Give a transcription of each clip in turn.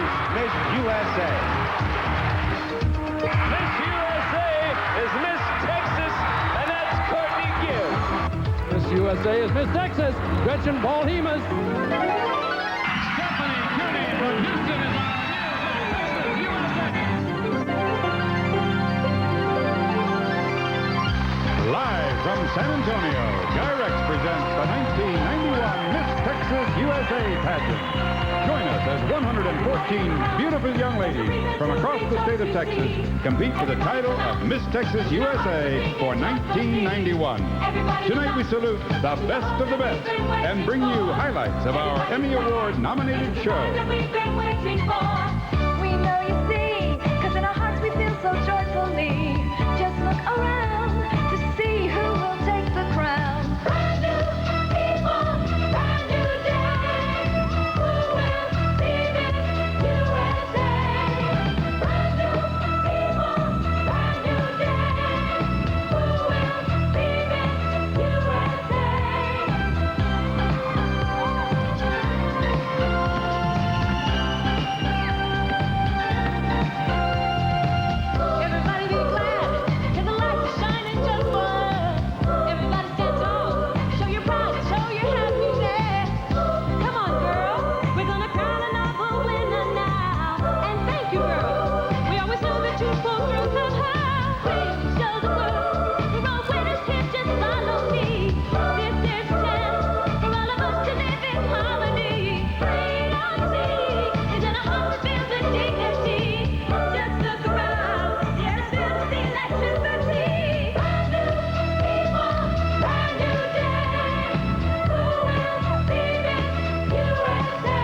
is Miss USA. Miss USA is Miss Texas, and that's Courtney Gibbs. Miss USA is Miss Texas, Gretchen Paul-Hemus. Stephanie Cooney from Houston is our new Miss Texas USA. Live from San Antonio, GuyRex presents the 1991 Miss Texas USA pageant. Join us as 114 beautiful young ladies from across the state of Texas compete for the title of Miss Texas USA for 1991. Tonight we salute the best of the best and bring you highlights of our Emmy Award-nominated show. We know you see, 'cause in our hearts we feel so joyfully. Just look around to see who will take the crown. Brand new people, brand new day. Who will be Miss USA? Brand new people, brand new day. Who will be Miss USA? Everybody be glad, 'cause the lights are shining just for us. Everybody stand tall, show your pride, show your happiness. Come on, girl, we're gonna crown another winner now. And thank you, girl. We always know that you pull through somehow. We show the world we're all winners here, just follow me. This is a chance for all of us to live in harmony. Freedom is in our hearts, we feel the dignity. Just look around, yes, feel the electricity. Brand new people, brand new day. Who will be Miss USA?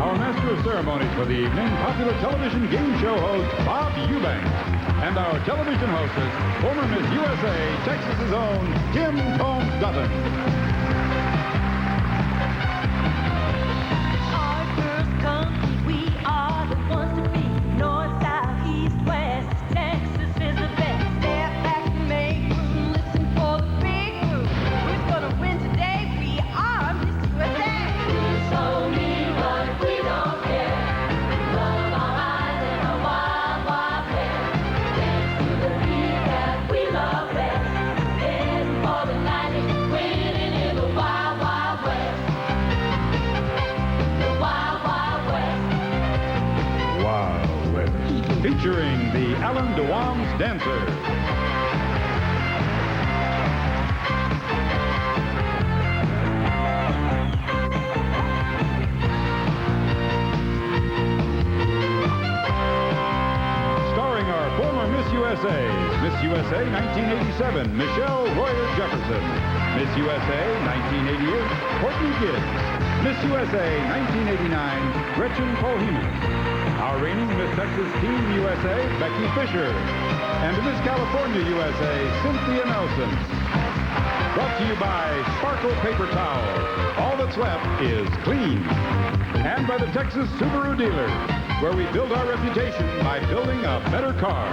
Our master of ceremonies for the evening, popular television game show host Bob Eubanks. And our television hostess, former Miss USA, Texas's own Kim Combs Dutton. Our girls come, we are the ones to be. North, south, east, west, Texas is the best. Step back and make room, listen for the big move. Who's gonna win today? We are Miss USA. Show me what we don't care. Love our eyes and our wild, wild west. Dance to the beat that we love best. Heading for the 90, winning in the wild, wild west. The wild, wild west. Wild West. Featuring the Alan DeWam's Dancer. Starring our former Miss USAs, Miss USA 1987, Michelle Royer Jefferson. Miss USA 1988, Courtney Gibbs. Miss USA 1989, Gretchen Paul-Hemus. Our reigning Miss Texas Team USA, Becky Fisher. And Miss California USA, Cynthia Nelson. Brought to you by Sparkle Paper Towel. All that's left is clean. And by the Texas Subaru dealers, where we build our reputation by building a better car.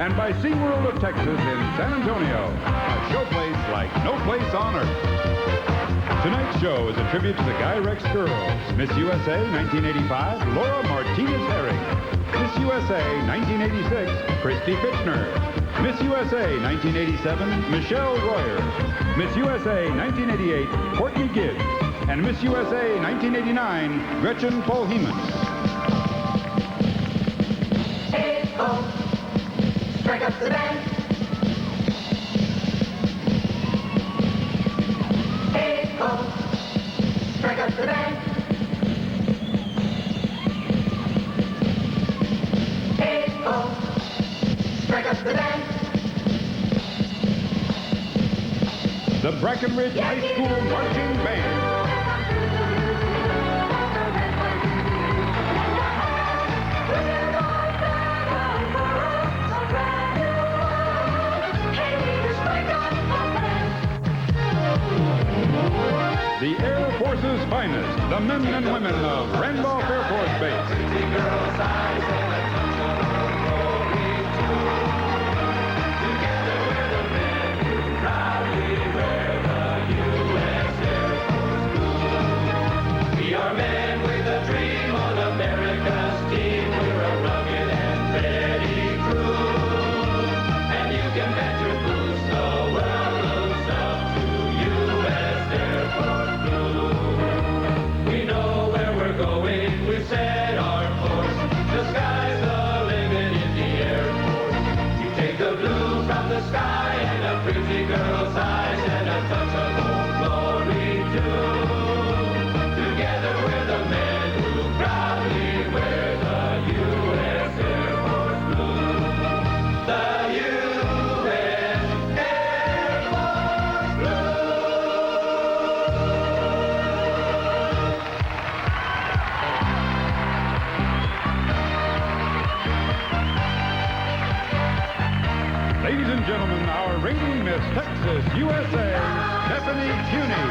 And by SeaWorld of Texas in San Antonio, a showplace like no place on earth. Tonight's show is a tribute to the GuyRex girls. Miss USA 1985, Laura Martinez-Herring. Miss USA 1986, Christy Fitchner. Miss USA 1987, Michelle Royer. Miss USA 1988, Courtney Gibbs. And Miss USA 1989, Gretchen Paul-Hemus. Hey, ho, strike up the band. Hey, ho, strike up the band. Hey, ho, strike up the band. The Breckenridge High School Marching Band. The Air Force's finest, the men and women of Randolph Air Force Base. girl's eyes and a touch of old glory too. Together we're the men who proudly wear the U.S. Air Force blue. The U.S. Air Force blue. Ladies and gentlemen, our reigning Miss Texas USA, Stephanie Cuney.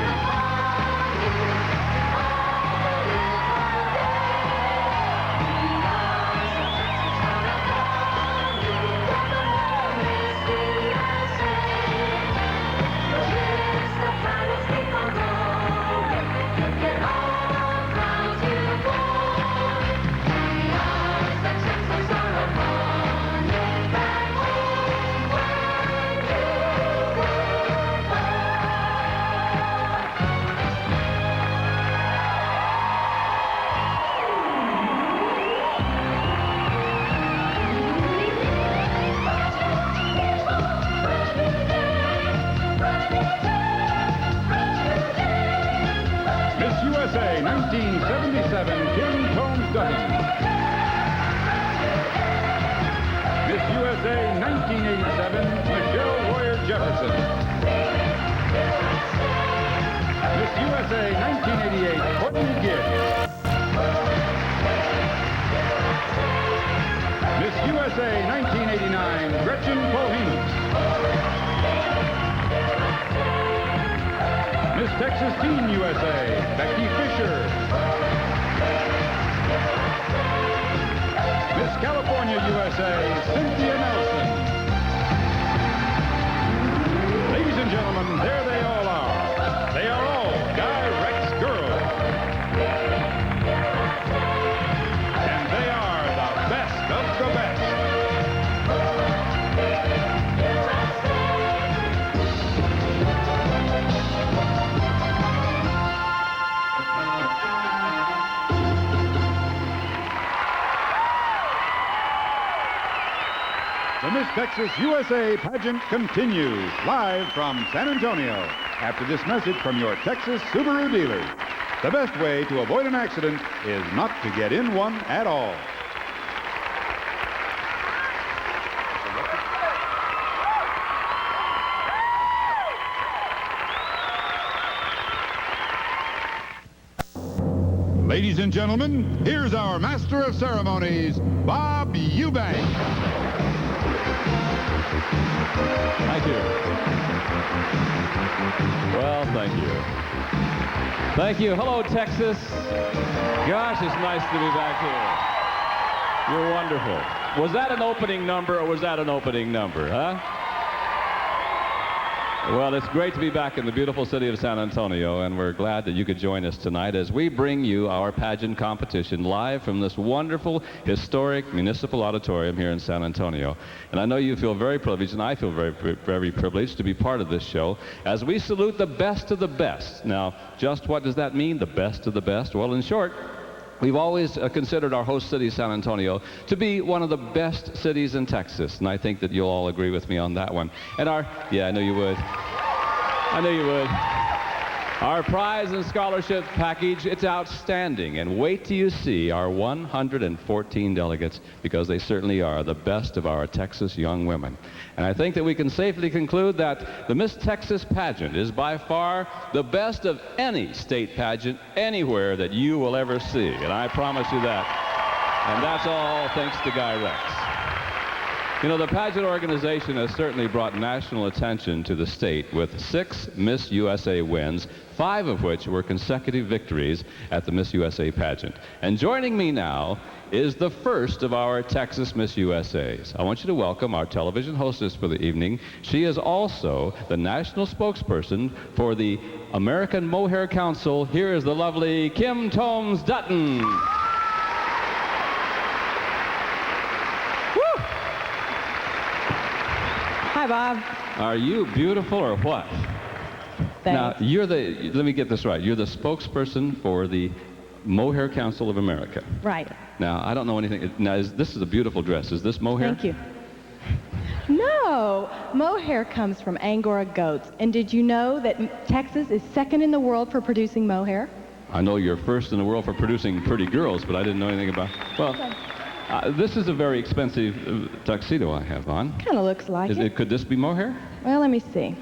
Miss USA 1977, Kim Combs Dutton. Miss USA 1987, Michelle Royer Jefferson. Miss USA 1988, Courtney Gibbs. Miss USA 1989, Gretchen Bohemus. Miss Texas Teen USA, Becky Fisher. Miss California USA, Cynthia Nelson. Ladies and gentlemen, there they all are. They are all GuyRex girls. And they are the best of the best. The Miss Texas USA pageant continues live from San Antonio after this message from your Texas Subaru dealer. The best way to avoid an accident is not to get in one at all. Ladies and gentlemen, here's our Master of Ceremonies, Bob Eubank. Thank you. Well, thank you. Thank you. Hello, Texas. Gosh, it's nice to be back here. You're wonderful. Was that an opening number or was that an opening number, huh? Well, it's great to be back in the beautiful city of San Antonio, and we're glad that you could join us tonight as we bring you our pageant competition live from this wonderful, historic municipal auditorium here in San Antonio. And I know you feel very privileged, and I feel very privileged to be part of this show as we salute the best of the best. Now, just what does that mean, the best of the best? Well, in short, we've always considered our host city, San Antonio, to be one of the best cities in Texas, and I think that you'll all agree with me on that one. And yeah, I know you would. I know you would. Our prize and scholarship package, it's outstanding. And wait till you see our 114 delegates, because they certainly are the best of our Texas young women. And I think that we can safely conclude that the Miss Texas pageant is by far the best of any state pageant anywhere that you will ever see. And I promise you that. And that's all thanks to GuyRex. You know, the pageant organization has certainly brought national attention to the state with 6 Miss USA wins, 5 of which were consecutive victories at the Miss USA pageant. And joining me now is the first of our Texas Miss USAs. I want you to welcome our television hostess for the evening. She is also the national spokesperson for the American Mohair Council. Here is the lovely Kim Combs Dutton. Hi, Bob. Are you beautiful or what? Thanks. Now, let me get this right. You're the spokesperson for the Mohair Council of America. Right. Now, I don't know anything. Now, this is a beautiful dress. Is this mohair? Thank you. No, mohair comes from Angora goats. And did you know that Texas is second in the world for producing mohair? I know you're first in the world for producing pretty girls, but I didn't know anything about... Well, this is a very expensive tuxedo I have on. Kind of looks like it. Could this be mohair? Well, let me see.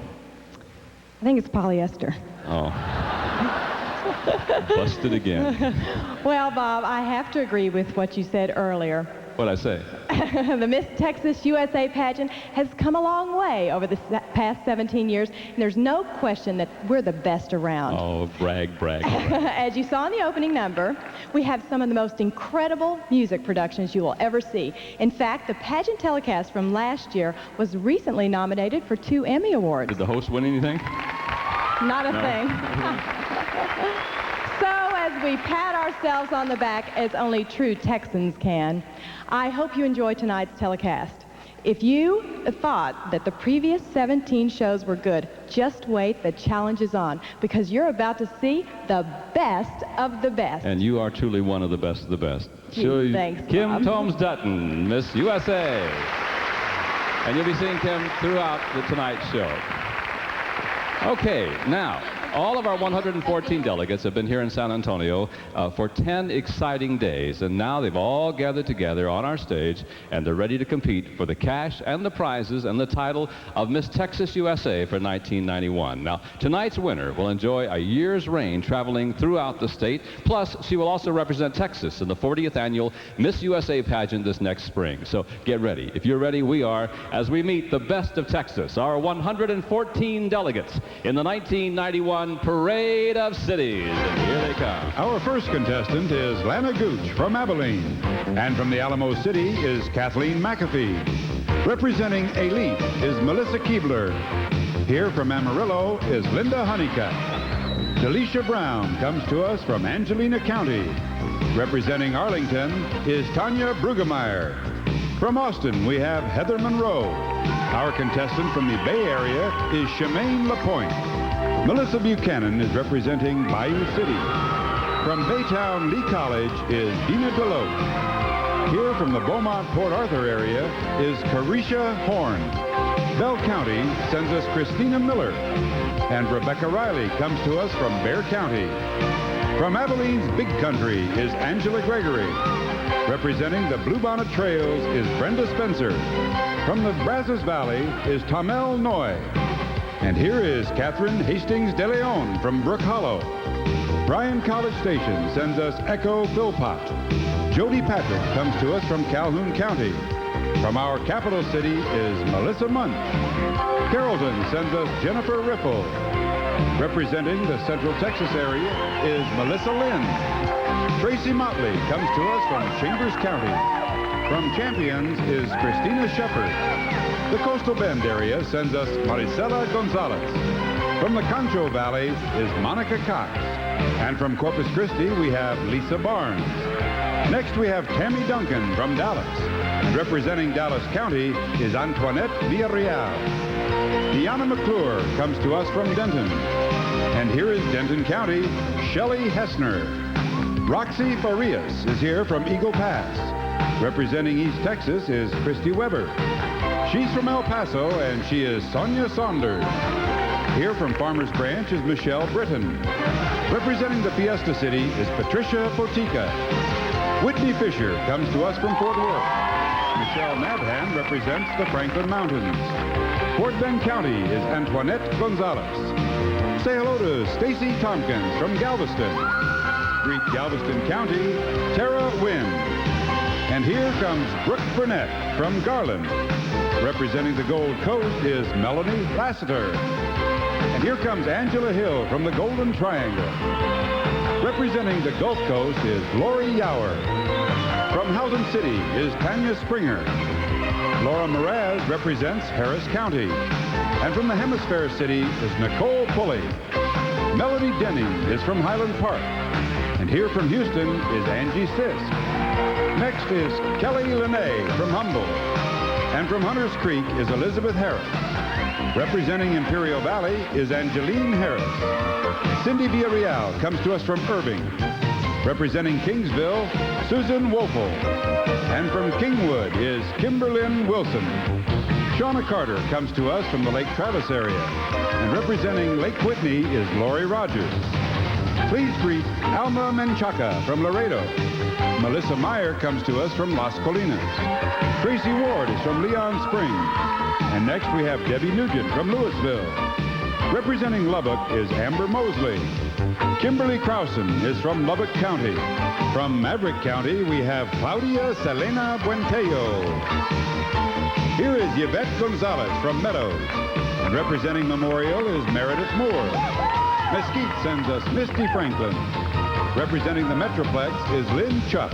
I think it's polyester. Oh. Busted again. Well, Bob, I have to agree with what you said earlier. What'd I say? The Miss Texas USA pageant has come a long way over the past 17 years, and there's no question that we're the best around. Oh, brag, brag. As you saw in the opening number, we have some of the most incredible music productions you will ever see. In fact, the pageant telecast from last year was recently nominated for 2 Emmy Awards. Did the host win anything? Not a thing. So as we pat ourselves on the back as only true Texans can, I hope you enjoy tonight's telecast. If you thought that the previous 17 shows were good, just wait, the challenge is on, because you're about to see the best of the best. And you are truly one of the best of the best. Gee, thanks, Kim Bob. Tomes Dutton, Miss USA. And you'll be seeing Kim throughout the Tonight Show. Okay, now, all of our 114 delegates have been here in San Antonio for 10 exciting days, and now they've all gathered together on our stage, and they're ready to compete for the cash and the prizes and the title of Miss Texas USA for 1991. Now, tonight's winner will enjoy a year's reign traveling throughout the state, plus she will also represent Texas in the 40th annual Miss USA pageant this next spring. So get ready. If you're ready, we are, as we meet the best of Texas, our 114 delegates in the 1991 Parade of Cities. And here they come. Our first contestant is Lana Gooch from Abilene. And from the Alamo City is Kathleen McAfee. Representing Elite is Melissa Keebler. Here from Amarillo is Linda Honeycutt. Delisha Brown comes to us from Angelina County. Representing Arlington is Tanya Brugemeyer. From Austin, we have Heather Monroe. Our contestant from the Bay Area is Shemaine LaPointe. Melissa Buchanan is representing Bayou City. From Baytown Lee College is Dina Deloach. Here from the Beaumont-Port Arthur area is Carisha Horn. Bell County sends us Christina Miller. And Rebecca Riley comes to us from Bear County. From Abilene's Big Country is Angela Gregory. Representing the Bluebonnet Trails is Brenda Spencer. From the Brazos Valley is Tamel Noy. And here is Catherine Hastings de Leon from Brook Hollow. Bryan College Station sends us Echo Philpott. Jody Patrick comes to us from Calhoun County. From our capital city is Melissa Munt. Carrollton sends us Jennifer Riffle. Representing the Central Texas area is Melissa Lynn. Tracy Motley comes to us from Chambers County. From Champions is Christina Shepard. The Coastal Bend area sends us Maricela Gonzalez. From the Concho Valley is Monica Cox. And from Corpus Christi, we have Lisa Barnes. Next, we have Tammy Duncan from Dallas. And representing Dallas County is Antoinette Villarreal. Deanna McClure comes to us from Denton. And here is Denton County, Shelley Hessner. Roxy Farias is here from Eagle Pass. Representing East Texas is Christy Weber. She's from El Paso, and she is Sonia Saunders. Here from Farmers Branch is Michelle Britton. Representing the Fiesta City is Patricia Potica. Whitney Fisher comes to us from Fort Worth. Michelle Nabhan represents the Franklin Mountains. Fort Bend County is Antoinette Gonzalez. Say hello to Stacy Tompkins from Galveston. Greet Galveston County, Tara Wynn. And here comes Brooke Burnett from Garland. Representing the Gold Coast is Melanie Lassiter. And here comes Angela Hill from the Golden Triangle. Representing the Gulf Coast is Lori Yower. From Halton City is Tanya Springer. Laura Mraz represents Harris County. And from the Hemisphere City is Nicole Pulley. Melody Denning is from Highland Park. And here from Houston is Angie Sisk. Next is Kelly Lene from Humboldt. And from Hunters Creek is Elizabeth Harris. Representing Imperial Valley is Angeline Harris. Cindy Villarreal comes to us from Irving. Representing Kingsville, Susan Woelfel. And from Kingwood is Kimberlyn Wilson. Shauna Carter comes to us from the Lake Travis area. And representing Lake Whitney is Lori Rogers. Please greet Alma Menchaca from Laredo. Melissa Meyer comes to us from Las Colinas. Tracy Ward is from Leon Springs. And next we have Debbie Nugent from Louisville. Representing Lubbock is Amber Mosley. Kimberly Krausen is from Lubbock County. From Maverick County, we have Claudia Selena Buentello. Here is Yvette Gonzalez from Meadows. And representing Memorial is Meredith Moore. Mesquite sends us Misty Franklin. Representing the Metroplex is Lynn Chuck.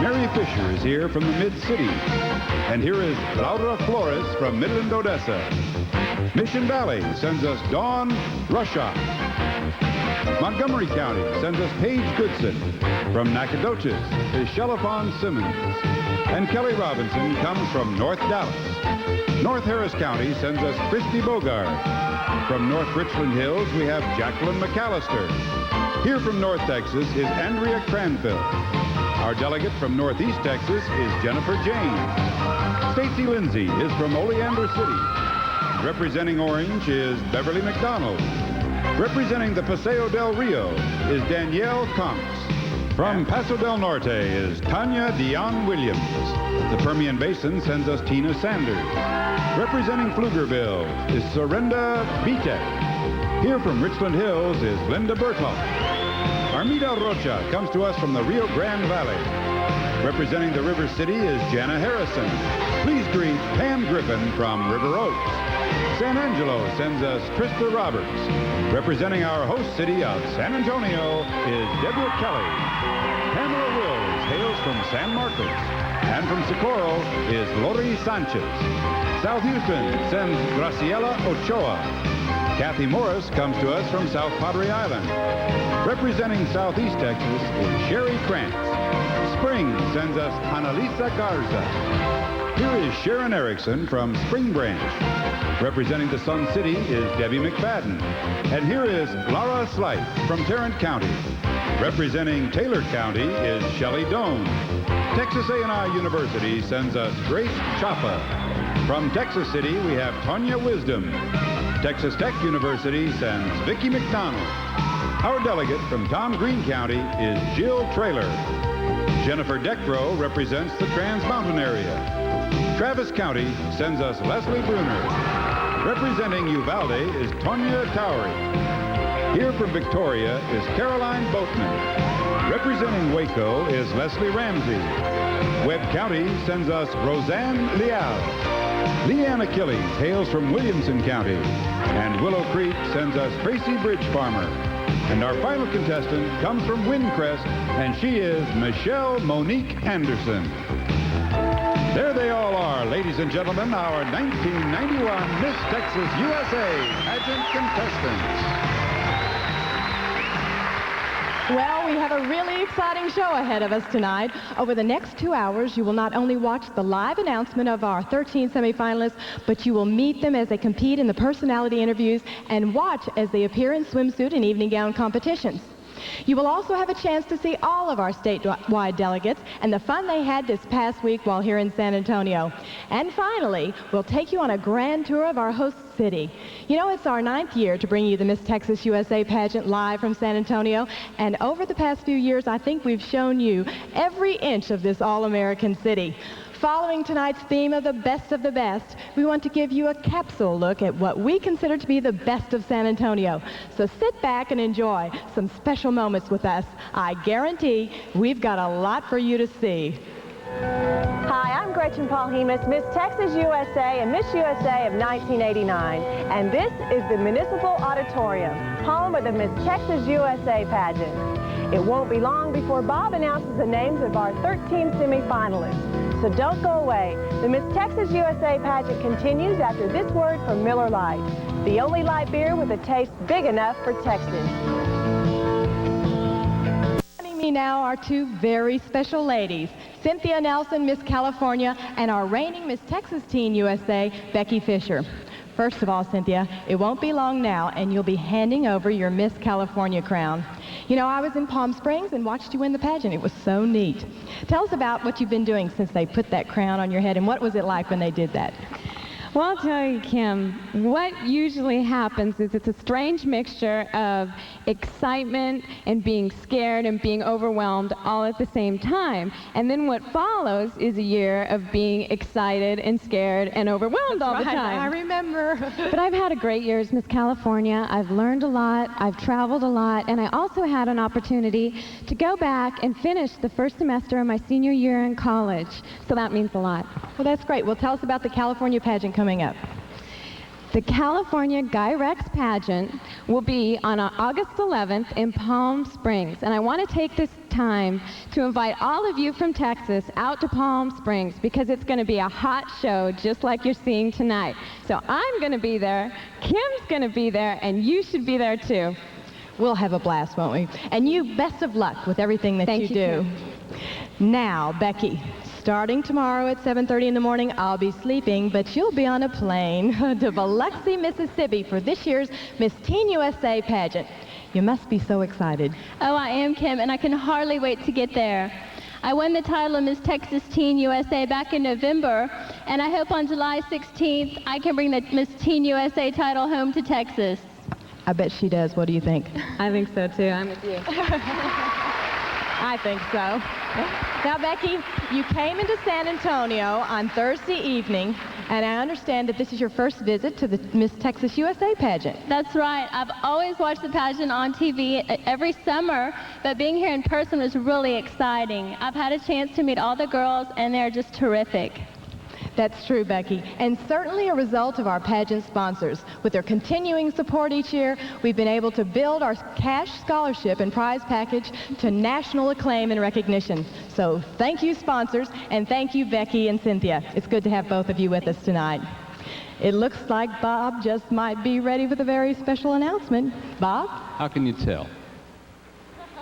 Mary Fisher is here from the Mid-City. And here is Laura Flores from Midland, Odessa. Mission Valley sends us Dawn Rushock. Montgomery County sends us Paige Goodson. From Nacogdoches is Shelafon Simmons. And Kelly Robinson comes from North Dallas. North Harris County sends us Christy Bogart. From North Richland Hills, we have Jacqueline McAllister. Here from North Texas is Andrea Cranfield. Our delegate from Northeast Texas is Jennifer James. Stacy Lindsay is from Oleander City. Representing Orange is Beverly McDonald. Representing the Paseo del Rio is Danielle Conks. From Paso del Norte is Tanya Dion Williams. The Permian Basin sends us Tina Sanders. Representing Pflugerville is Sorenda Bitek. Here from Richland Hills is Linda Berthoff. Armida Rocha comes to us from the Rio Grande Valley. Representing the River City is Jana Harrison. Please greet Pam Griffin from River Oaks. San Angelo sends us Trista Roberts. Representing our host city of San Antonio is Deborah Kelly. Pamela Wills hails from San Marcos. And from Socorro is Lori Sanchez. South Houston sends Graciela Ochoa. Kathy Morris comes to us from South Padre Island. Representing Southeast Texas is Sherry Krantz. Spring sends us Annalisa Garza. Here is Sharon Erickson from Spring Branch. Representing the Sun City is Debbie McFadden. And here is Laura Slight from Tarrant County. Representing Taylor County is Shelley Doan. Texas A&I University sends us Grace Chapa. From Texas City, we have Tonya Wisdom. Texas Tech University sends Vicki McDonald. Our delegate from Tom Green County is Jill Traylor. Jennifer Deckrow represents the Trans Mountain area. Travis County sends us Leslie Bruner. Representing Uvalde is Tonya Towery. Here from Victoria is Caroline Boatman. Representing Waco is Leslie Ramsey. Webb County sends us Roseanne Leal. Leanne Achilles hails from Williamson County. And Willow Creek sends us Tracy Bridge Farmer. And our final contestant comes from Windcrest, and she is Michelle Monique Anderson. There they all are, ladies and gentlemen, our 1991 Miss Texas USA pageant contestants. Well, we have a really exciting show ahead of us tonight. Over the next 2 hours, you will not only watch the live announcement of our 13 semifinalists, but you will meet them as they compete in the personality interviews and watch as they appear in swimsuit and evening gown competitions. You will also have a chance to see all of our statewide delegates and the fun they had this past week while here in San Antonio. And finally, we'll take you on a grand tour of our host city. You know, it's our 9th year to bring you the Miss Texas USA pageant live from San Antonio, and over the past few years, I think we've shown you every inch of this all-American city. Following tonight's theme of the best, we want to give you a capsule look at what we consider to be the best of San Antonio. So sit back and enjoy some special moments with us. I guarantee we've got a lot for you to see. Hi, I'm Gretchen Paul Hemus, Miss Texas USA and Miss USA of 1989. And this is the Municipal Auditorium, home of the Miss Texas USA pageant. It won't be long before Bob announces the names of our 13 semifinalists. So don't go away. The Miss Texas USA pageant continues after this word from Miller Lite, the only light beer with a taste big enough for Texas. Joining me now are two very special ladies, Cynthia Nelson, Miss California, and our reigning Miss Texas Teen USA, Becky Fisher. First of all, Cynthia, it won't be long now, and you'll be handing over your Miss California crown. You know, I was in Palm Springs and watched you win the pageant. It was so neat. Tell us about what you've been doing since they put that crown on your head, and what was it like when they did that? Well, I'll tell you, Kim, what usually happens is it's a strange mixture of excitement and being scared and being overwhelmed all at the same time. And then what follows is a year of being excited and scared and overwhelmed all the time. I remember. But I've had a great year as Miss California. I've learned a lot. I've traveled a lot. And I also had an opportunity to go back and finish the first semester of my senior year in college. So that means a lot. Well, that's great. Well, tell us about the California pageant coming up. The California GuyRex pageant will be on August 11th in Palm Springs. And I want to take this time to invite all of you from Texas out to Palm Springs because it's going to be a hot show just like you're seeing tonight. So I'm going to be there, Kim's going to be there, and you should be there too. We'll have a blast, won't we? And you, best of luck with everything that Thank you you, do. Kim. Now, Becky, starting tomorrow at 7:30 in the morning, I'll be sleeping, but you'll be on a plane to Biloxi, Mississippi for this year's Miss Teen USA pageant. You must be so excited. Oh, I am, Kim, and I can hardly wait to get there. I won the title of Miss Texas Teen USA back in November, and I hope on July 16th I can bring the Miss Teen USA title home to Texas. I bet she does. What do you think? I think so too. I'm with you. I think so. Now, Becky, you came into San Antonio on Thursday evening, and I understand that this is your first visit to the Miss Texas USA pageant. That's right. I've always watched the pageant on TV every summer, but being here in person was really exciting. I've had a chance to meet all the girls, and they're just terrific. That's true, Becky, and certainly a result of our pageant sponsors. With their continuing support each year, we've been able to build our cash scholarship and prize package to national acclaim and recognition. So thank you, sponsors, and thank you, Becky and Cynthia. It's good to have both of you with us tonight. It looks like Bob just might be ready with a very special announcement. Bob? How can you tell?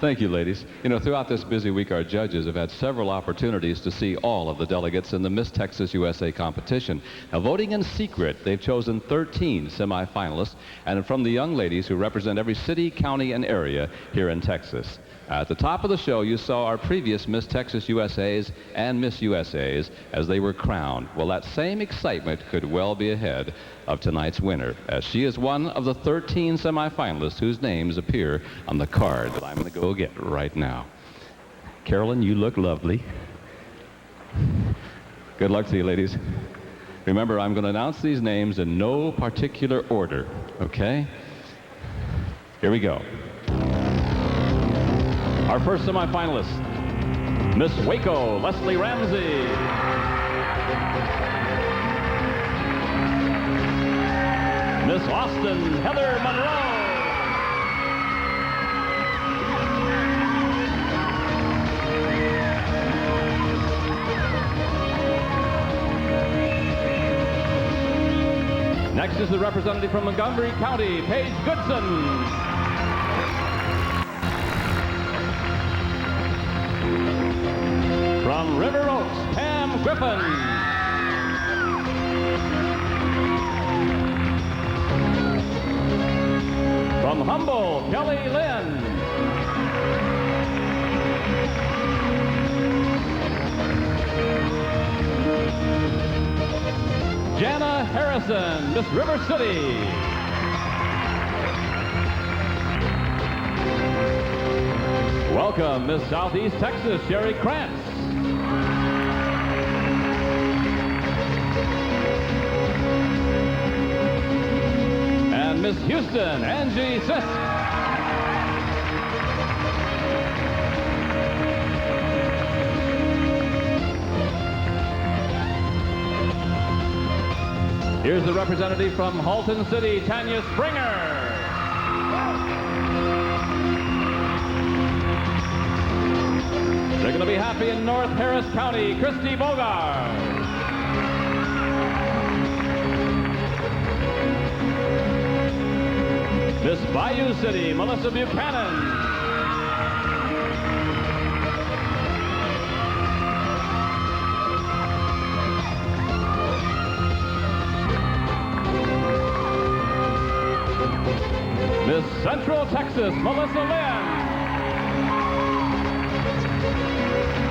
Thank you, ladies. You know, throughout this busy week, our judges have had several opportunities to see all of the delegates in the Miss Texas USA competition. Now, voting in secret, they've chosen 13 semifinalists, and from the young ladies who represent every city, county, and area here in Texas. At the top of the show, you saw our previous Miss Texas USAs and Miss USAs as they were crowned. Well, that same excitement could well be ahead of tonight's winner, as she is one of the 13 semifinalists whose names appear on the card that I'm going to go get right now. Carolyn, you look lovely. Good luck to you, ladies. Remember, I'm going to announce these names in no particular order, okay? Here we go. Our first semifinalist, Miss Waco, Leslie Ramsey. Miss Austin, Heather Monroe. Next is the representative from Montgomery County, Paige Goodson. From River Oaks, Pam Griffin. From Humboldt, Kelly Lynn. Jana Harrison, Miss River City. Welcome, Miss Southeast Texas, Sherry Krantz. And Miss Houston, Angie Sisk. Here's the representative from Halton City, Tanya Springer. They're going to be happy in North Harris County, Christy Bogart. Miss Bayou City, Melissa Buchanan. Miss Central Texas, Melissa Lynn.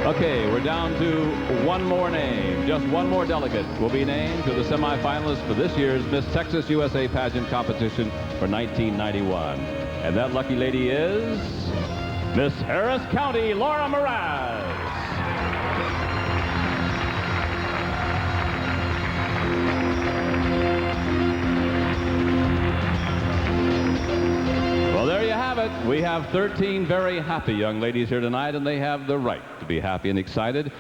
Okay, we're down to one more name. Just one more delegate will be named to the semifinalists for this year's Miss Texas USA pageant competition for 1991. And that lucky lady is Miss Harris County, Laura Mraz. Well, there you have it. We have 13 very happy young ladies here tonight, and they have the right to be happy and excited.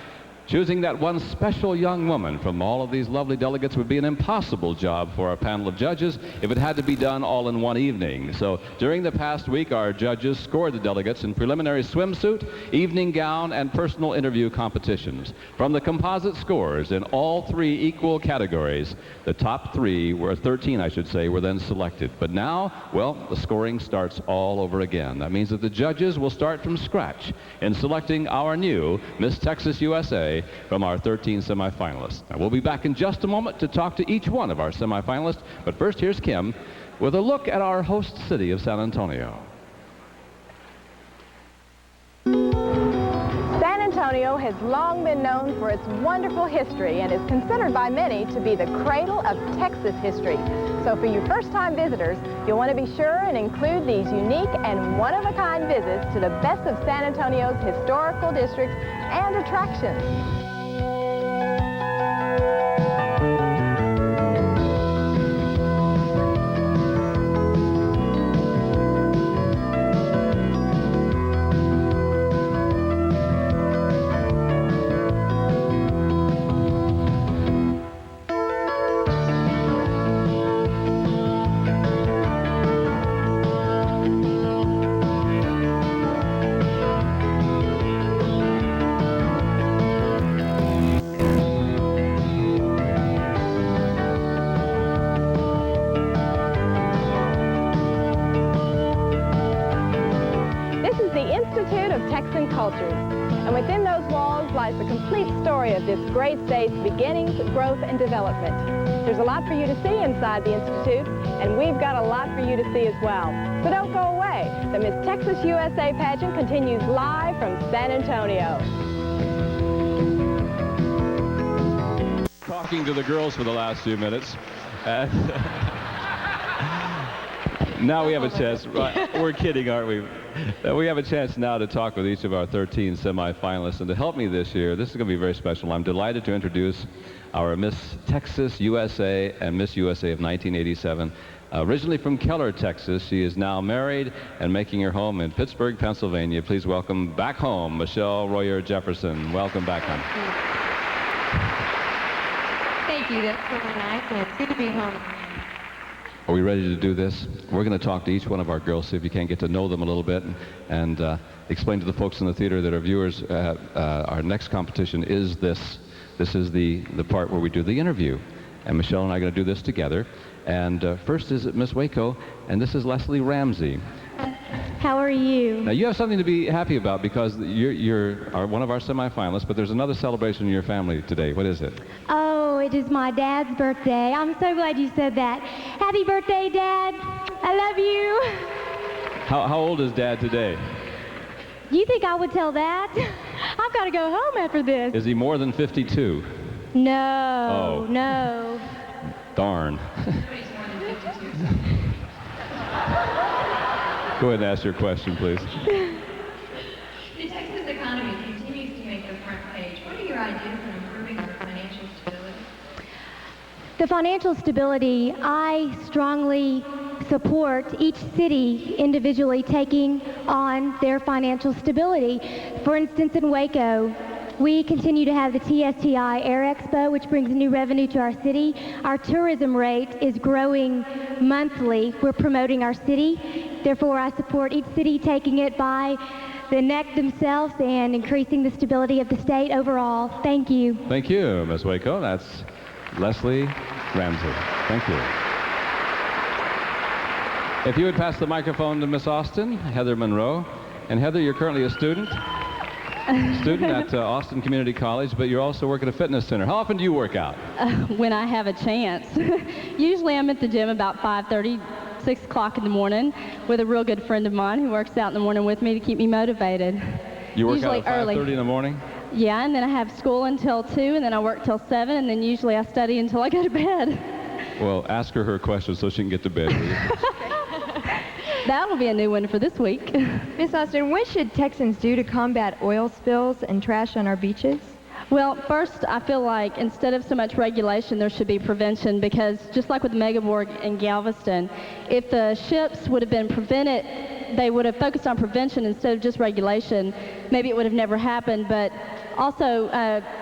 Choosing that one special young woman from all of these lovely delegates would be an impossible job for our panel of judges if it had to be done all in one evening. So during the past week, our judges scored the delegates in preliminary swimsuit, evening gown, and personal interview competitions. From the composite scores in all three equal categories, the top 13 I should say, were then selected. But now, well, the scoring starts all over again. That means that the judges will start from scratch in selecting our new Miss Texas USA from our 13 semifinalists. Now, we'll be back in just a moment to talk to each one of our semifinalists, but first here's Kim with a look at our host city of San Antonio. San Antonio has long been known for its wonderful history and is considered by many to be the cradle of Texas history. So for you first-time visitors, you'll want to be sure and include these unique and one-of-a-kind visits to the best of San Antonio's historical districts and attractions. And within those walls lies the complete story of this great state's beginnings, growth, and development. There's a lot for you to see inside the Institute, and we've got a lot for you to see as well. So don't go away. The Miss Texas USA pageant continues live from San Antonio. Talking to the girls for the last few minutes. Now we have a chance. We're kidding, aren't we? We have a chance now to talk with each of our 13 semifinalists. And to help me this year, this is going to be very special. I'm delighted to introduce our Miss Texas USA and Miss USA of 1987. Originally from Keller, Texas, she is now married and making her home in Pittsburgh, Pennsylvania. Please welcome back home, Michelle Royer Jefferson. Welcome back home. Thank you. That's really nice, and it's good to be home. Are we ready to do this? We're going to talk to each one of our girls, see if you can't get to know them a little bit, and explain to the folks in the theater that are viewers, our next competition is this. This is the part where we do the interview. And Michelle and I are going to do this together. And first is Miss Waco, and this is Leslie Ramsey. How are you? Now, you have something to be happy about because you're one of our semifinalists, but there's another celebration in your family today. What is it? Oh, it is my dad's birthday. I'm so glad you said that. Happy birthday, Dad. I love you. How old is Dad today? You think I would tell that? I've got to go home after this. Is he more than 52? No, Oh. no. Darn. Go ahead and ask your question, please. The Texas economy continues to make the front page. What are your ideas on improving our financial stability? The financial stability, I strongly support each city individually taking on their financial stability. For instance, in Waco, we continue to have the TSTI Air Expo, which brings new revenue to our city. Our tourism rate is growing monthly. We're promoting our city. Therefore, I support each city taking it by the neck themselves and increasing the stability of the state overall. Thank you. Thank you, Ms. Waco. That's Leslie Ramsey. Thank you. If you would pass the microphone to Miss Austin, Heather Monroe. And Heather, you're currently a student at Austin Community College, but you're also working at a fitness center. How often do you work out? When I have a chance. Usually I'm at the gym about 5:30, 6 o'clock in the morning with a real good friend of mine who works out in the morning with me to keep me motivated. You work Usually out at early. 5:30 in the morning? Yeah, and then I have school until 2, and then I work till 7, and then usually I study until I go to bed. Well, ask her question so she can get to bed. Will you? That'll be a new one for this week. Miss Austin, what should Texans do to combat oil spills and trash on our beaches? Well, first, I feel like instead of so much regulation, there should be prevention, because just like with Megaborg in Galveston, if the ships would have been prevented, they would have focused on prevention instead of just regulation, maybe it would have never happened. But also,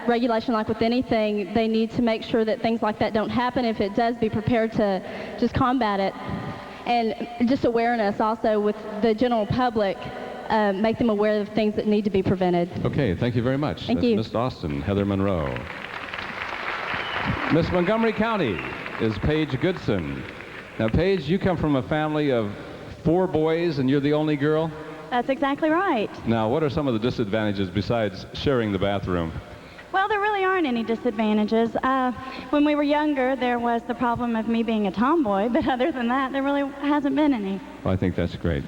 regulation, like with anything, they need to make sure that things like that don't happen. If it does, be prepared to just combat it. And just awareness also with the general public, make them aware of things that need to be prevented. Okay, thank you very much. Thank That's you. Miss Austin, Heather Monroe. Miss Montgomery County is Paige Goodson. Now, Paige, you come from a family of 4 boys and you're the only girl? That's exactly right. Now, what are some of the disadvantages besides sharing the bathroom? Well, there really aren't any disadvantages. When we were younger, there was the problem of me being a tomboy, but other than that, there really hasn't been any. Well, I think that's great.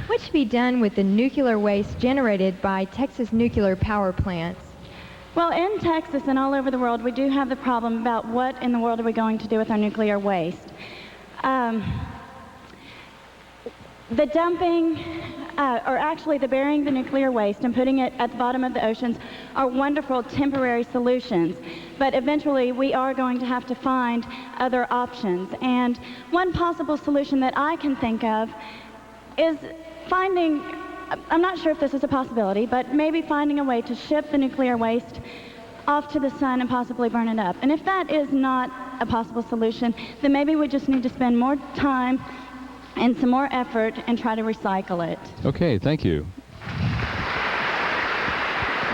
What should be done with the nuclear waste generated by Texas nuclear power plants? Well, in Texas and all over the world, we do have the problem about what in the world are we going to do with our nuclear waste. The dumping, or actually the burying the nuclear waste and putting it at the bottom of the oceans are wonderful temporary solutions. But eventually we are going to have to find other options. And one possible solution that I can think of is finding, I'm not sure if this is a possibility, but maybe finding a way to ship the nuclear waste off to the sun and possibly burn it up. And if that is not a possible solution, then maybe we just need to spend more time and some more effort and try to recycle it. Okay, thank you.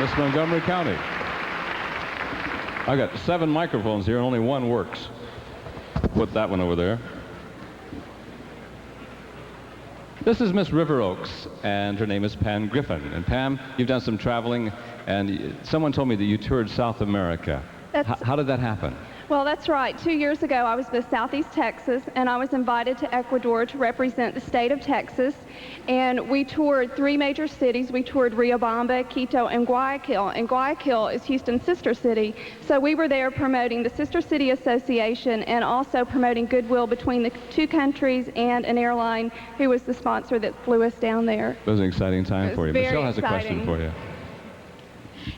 Miss Montgomery County. I've got 7 microphones here and only one works. Put that one over there. This is Miss River Oaks, and her name is Pam Griffin. And Pam, you've done some traveling, and someone told me that you toured South America. How did that happen? Well, that's right. 2 years ago, I was with Southeast Texas, and I was invited to Ecuador to represent the state of Texas. And we toured 3 major cities. We toured Riobamba, Quito, and Guayaquil. And Guayaquil is Houston's sister city. So we were there promoting the Sister City Association and also promoting goodwill between the 2 countries and an airline who was the sponsor that flew us down there. It was an exciting time for you. very Michelle has a exciting. question for you.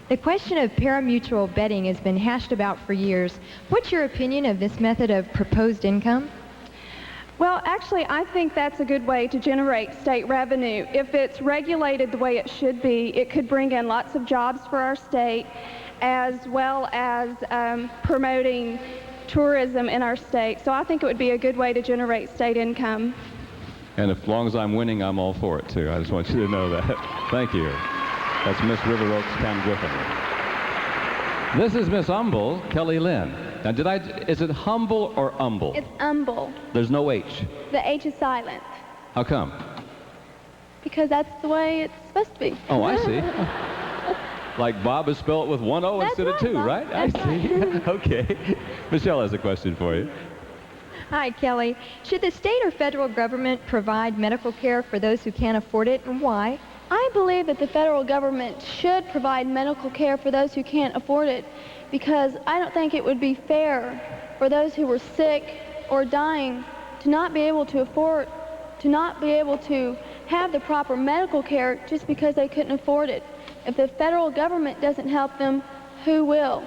The question of parimutuel betting has been hashed about for years. What's your opinion of this method of proposed income? Well, actually, I think that's a good way to generate state revenue. If it's regulated the way it should be, it could bring in lots of jobs for our state, as well as promoting tourism in our state. So I think it would be a good way to generate state income. And as long as I'm winning, I'm all for it, too. I just want you to know that. Thank you. That's Miss River Oaks, Pam Griffin. This is Miss Humble, Kelly Lynn. Now, is it humble or umble? It's umble. There's no H. The H is silent. How come? Because that's the way it's supposed to be. Oh, I see. Like Bob is spelled with 1 O That's instead of right, 2, Bob. right? That's I see. Okay. Michelle has a question for you. Hi, Kelly. Should the state or federal government provide medical care for those who can't afford it, and why? I believe that the federal government should provide medical care for those who can't afford it, because I don't think it would be fair for those who were sick or dying to not be able to afford, to not be able to have the proper medical care just because they couldn't afford it. If the federal government doesn't help them, who will?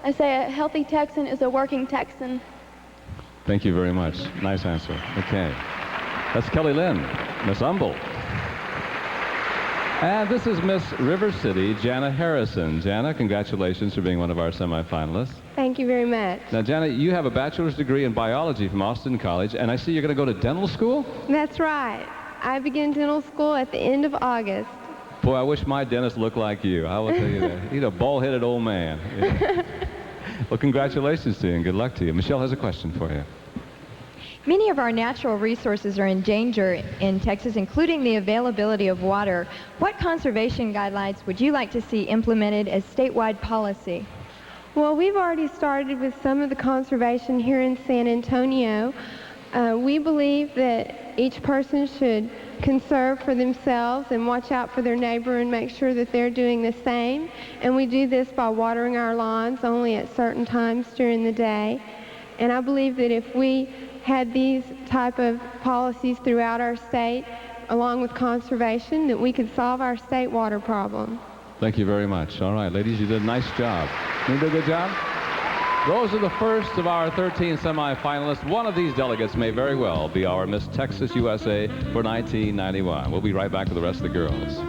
I say a healthy Texan is a working Texan. Thank you very much. Nice answer. Okay. That's Kelly Lynn, Miss Humble. And this is Miss River City, Jana Harrison. Jana, congratulations for being one of our semifinalists. Thank you very much. Now, Jana, you have a bachelor's degree in biology from Austin College, and I see you're going to go to dental school? That's right. I begin dental school at the end of August. Boy, I wish my dentist looked like you. I will tell you that. He's a bald-headed old man. Yeah. Well, congratulations to you, and good luck to you. Michelle has a question for you. Many of our natural resources are in danger in Texas, including the availability of water. What conservation guidelines would you like to see implemented as statewide policy? Well, we've already started with some of the conservation here in San Antonio. We believe that each person should conserve for themselves and watch out for their neighbor and make sure that they're doing the same. And we do this by watering our lawns only at certain times during the day. And I believe that if we had these type of policies throughout our state, along with conservation, that we could solve our state water problem. Thank you very much. All right, ladies, you did a nice job. You did a good job? Those are the first of our 13 semifinalists. One of these delegates may very well be our Miss Texas USA for 1991. We'll be right back with the rest of the girls.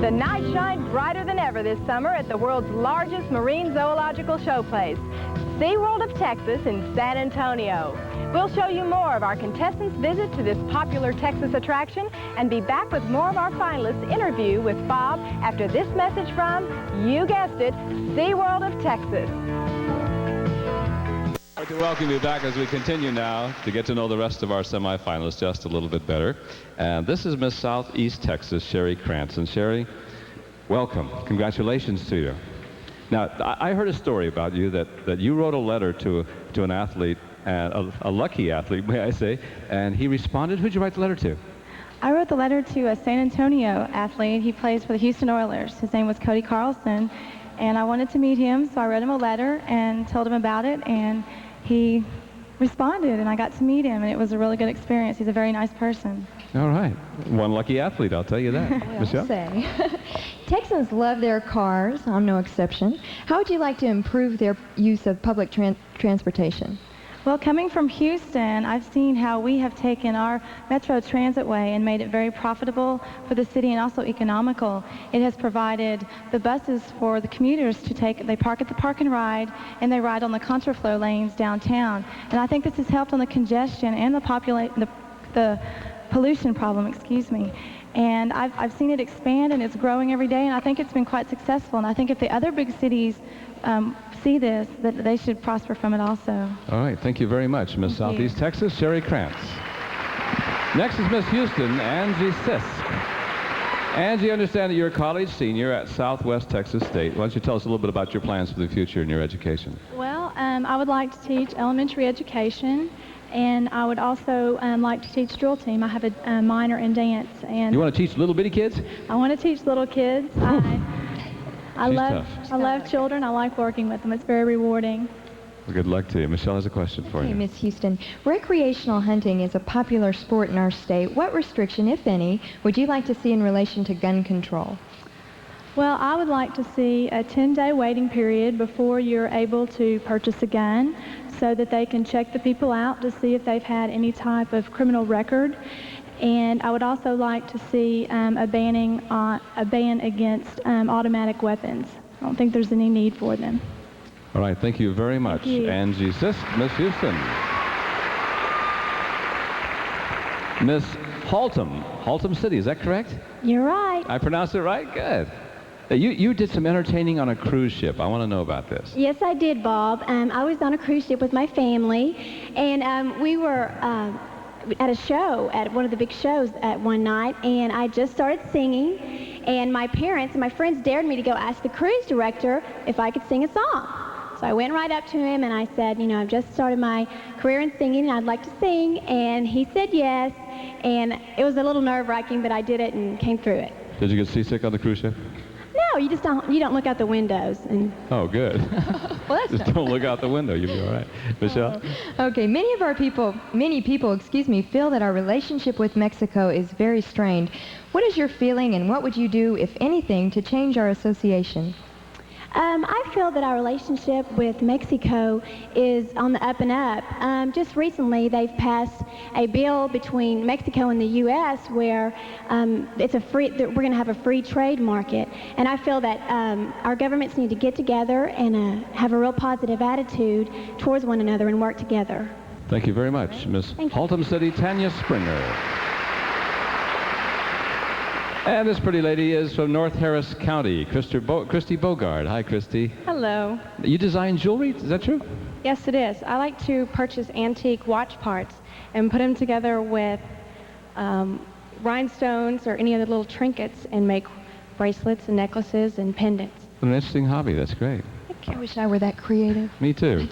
The night shined brighter than ever this summer at the world's largest marine zoological showplace, SeaWorld of Texas in San Antonio. We'll show you more of our contestants' visit to this popular Texas attraction and be back with more of our finalists' interview with Bob after this message from, you guessed it, SeaWorld of Texas. I'd like to welcome you back as we continue now to get to know the rest of our semifinalists just a little bit better. And this is Miss Southeast Texas, Sherry Cranston. Sherry, welcome. Congratulations to you. Now, I heard a story about you that you wrote a letter to an athlete, and a lucky athlete, may I say, and he responded. Who'd you write the letter to? I wrote the letter to a San Antonio athlete. He plays for the Houston Oilers. His name was Cody Carlson, and I wanted to meet him, so I wrote him a letter and told him about it, and he responded, and I got to meet him, and it was a really good experience. He's a very nice person. All right. One lucky athlete, I'll tell you that. Michelle? Say. Texans love their cars. I'm no exception. How would you like to improve their use of public transportation? Well, coming from Houston, I've seen how we have taken our Metro Transitway and made it very profitable for the city and also economical. It has provided the buses for the commuters to take. They park at the park and ride, and they ride on the contraflow lanes downtown. And I think this has helped on the congestion and the pollution problem, excuse me. And I've seen it expand, and it's growing every day, and I think it's been quite successful. And I think if the other big cities see this, that they should prosper from it also. All right, thank you very much, Miss Southeast Texas, Sherry Krantz. Next is Miss Houston, Angie Sisk. Angie, I understand that you're a college senior at Southwest Texas State. Why don't you tell us a little bit about your plans for the future in your education? Well, I would like to teach elementary education, and I would also like to teach drill team. I have a minor in dance. And you want to teach little bitty kids? I want to teach little kids. I love children. I like working with them. It's very rewarding. Well, good luck to you. Michelle has a question for you. Hey, Miss Houston. Recreational hunting is a popular sport in our state. What restriction, if any, would you like to see in relation to gun control? Well, I would like to see a 10-day waiting period before you're able to purchase a gun so that they can check the people out to see if they've had any type of criminal record. And I would also like to see a ban against automatic weapons. I don't think there's any need for them. All right, thank you very much, Angie Sisk. Miss Houston. Miss Haltom City, is that correct? You're right. I pronounced it right? Good. You did some entertaining on a cruise ship. I want to know about this. Yes, I did, Bob. I was on a cruise ship with my family, and we were at a show, at one of the big shows at one night, and I just started singing, and my parents and my friends dared me to go ask the cruise director if I could sing a song. So I went right up to him and I said, you know, I've just started my career in singing and I'd like to sing, and he said yes, and it was a little nerve-wracking, but I did it and came through it. Did you get seasick on the cruise ship? No, you don't look out the windows. And oh, good. Well, that's just don't look out the window. You'll be all right. Michelle? Okay, many people, feel that our relationship with Mexico is very strained. What is your feeling, and what would you do, if anything, to change our association? I feel that our relationship with Mexico is on the up and up. Just recently, they've passed a bill between Mexico and the U.S. where we're going to have a free trade market. And I feel that our governments need to get together and have a real positive attitude towards one another and work together. Thank you very much, Miss Haltom City, Tanya Springer. And this pretty lady is from North Harris County, Christy Bogard. Hi, Christy. Hello. You design jewelry, is that true? Yes, it is. I like to purchase antique watch parts and put them together with rhinestones or any other little trinkets and make bracelets and necklaces and pendants. An interesting hobby. That's great. I wish I were that creative. Me too.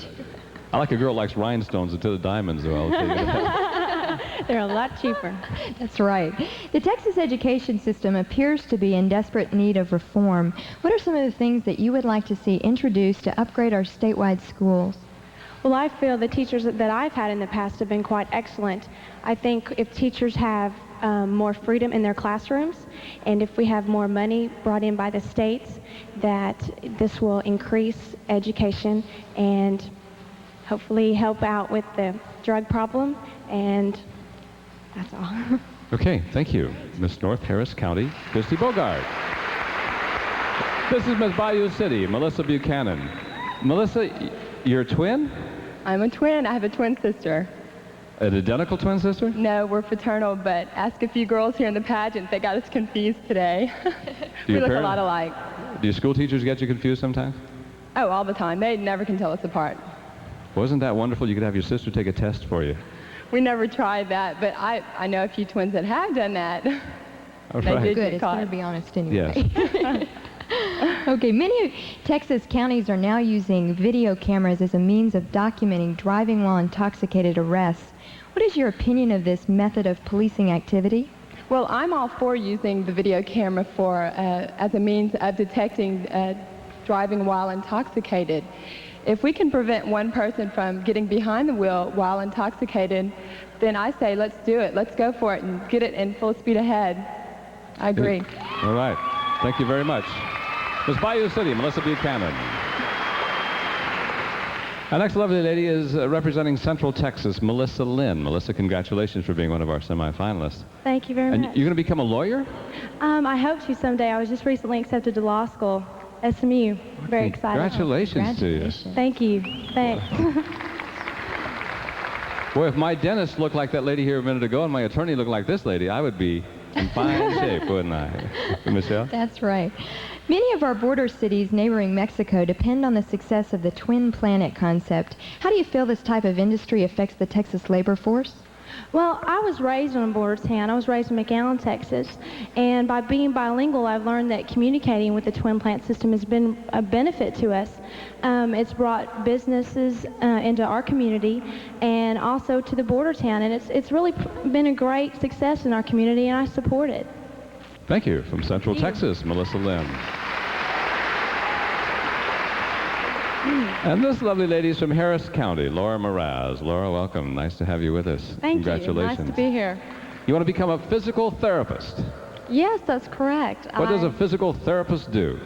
I like a girl who likes rhinestones instead of diamonds, though. I'll tell you that. They're a lot cheaper. That's right. The Texas education system appears to be in desperate need of reform. What are some of the things that you would like to see introduced to upgrade our statewide schools? Well, I feel the teachers that I've had in the past have been quite excellent. I think if teachers have more freedom in their classrooms, and if we have more money brought in by the states, that this will increase education and hopefully help out with the drug problem, and that's all. Okay, thank you, Miss North Harris County, Christy Bogard. This is Miss Bayou City, Melissa Buchanan. Melissa, you're a twin? I'm a twin. I have a twin sister. An identical twin sister? No, we're fraternal, but ask a few girls here in the pageant. They got us confused today. We look a lot alike. Do your school teachers get you confused sometimes? Oh, all the time. They never can tell us apart. Wasn't that wonderful? You could have your sister take a test for you. We never tried that, but I know a few twins that have done that. All They right. did Good, get it's caught. going to be honest anyway. Yes. Okay, many Texas counties are now using video cameras as a means of documenting driving while intoxicated arrests. What is your opinion of this method of policing activity? Well, I'm all for using the video camera for as a means of detecting driving while intoxicated. If we can prevent one person from getting behind the wheel while intoxicated, then I say let's do it. Let's go for it and get it in full speed ahead. I agree. All right. Thank you very much. Miss Bayou City, Melissa Buchanan. Our next lovely lady is representing Central Texas, Melissa Lynn. Melissa, congratulations for being one of our semifinalists. Thank you very And much. you're going to become a lawyer? I hope to someday. I was just recently accepted to law school, SMU. Very excited. Congratulations to you. Thank you. Thanks. Boy, if my dentist looked like that lady here a minute ago and my attorney looked like this lady, I would be in fine shape, wouldn't I? Michelle? That's right. Many of our border cities neighboring Mexico depend on the success of the twin planet concept. How do you feel this type of industry affects the Texas labor force? Well, I was raised on a border town. I was raised in McAllen, Texas. And by being bilingual, I've learned that communicating with the twin plant system has been a benefit to us. It's brought businesses into our community and also to the border town. And it's really been a great success in our community, and I support it. Thank you. From Central Texas, Melissa Lynn. And this lovely lady is from Harris County, Laura Mraz. Laura, welcome. Nice to have you with us. Thank Congratulations. you. Nice to be here. You want to become a physical therapist? Yes, that's correct. What does a physical therapist do?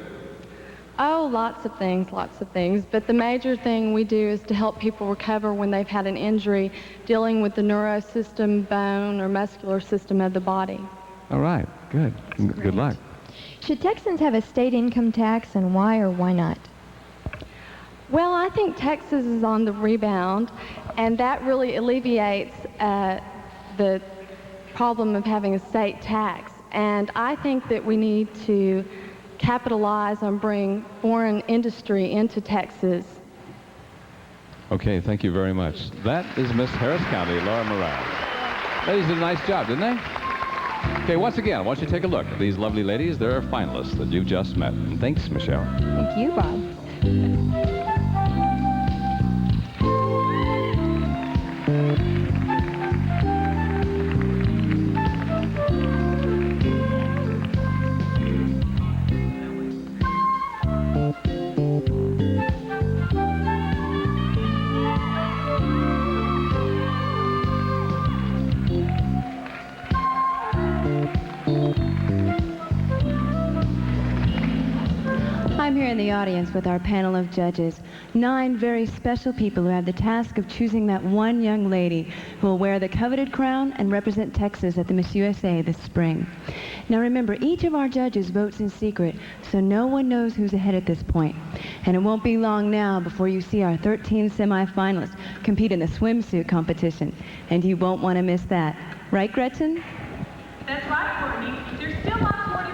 Oh, lots of things, lots of things. But the major thing we do is to help people recover when they've had an injury, dealing with the neurosystem, bone, or muscular system of the body. All right. Good. Good luck. Should Texans have a state income tax, and why or why not? Well, I think Texas is on the rebound, and that really alleviates the problem of having a state tax. And I think that we need to capitalize on bringing foreign industry into Texas. Okay, thank you very much. That is Miss Harris County, Laura Mraz. Ladies did a nice job, didn't they? Okay, once again, I want you to take a look at these lovely ladies. They're finalists that you've just met. And thanks, Michelle. Thank you, Bob. I'm here in the audience with our panel of judges, 9 very special people who have the task of choosing that one young lady who will wear the coveted crown and represent Texas at the Miss USA this spring. Now remember, each of our judges votes in secret, so no one knows who's ahead at this point. And it won't be long now before you see our 13 semifinalists compete in the swimsuit competition, and you won't want to miss that. Right, Gretchen? That's right, Courtney. There's still lots more to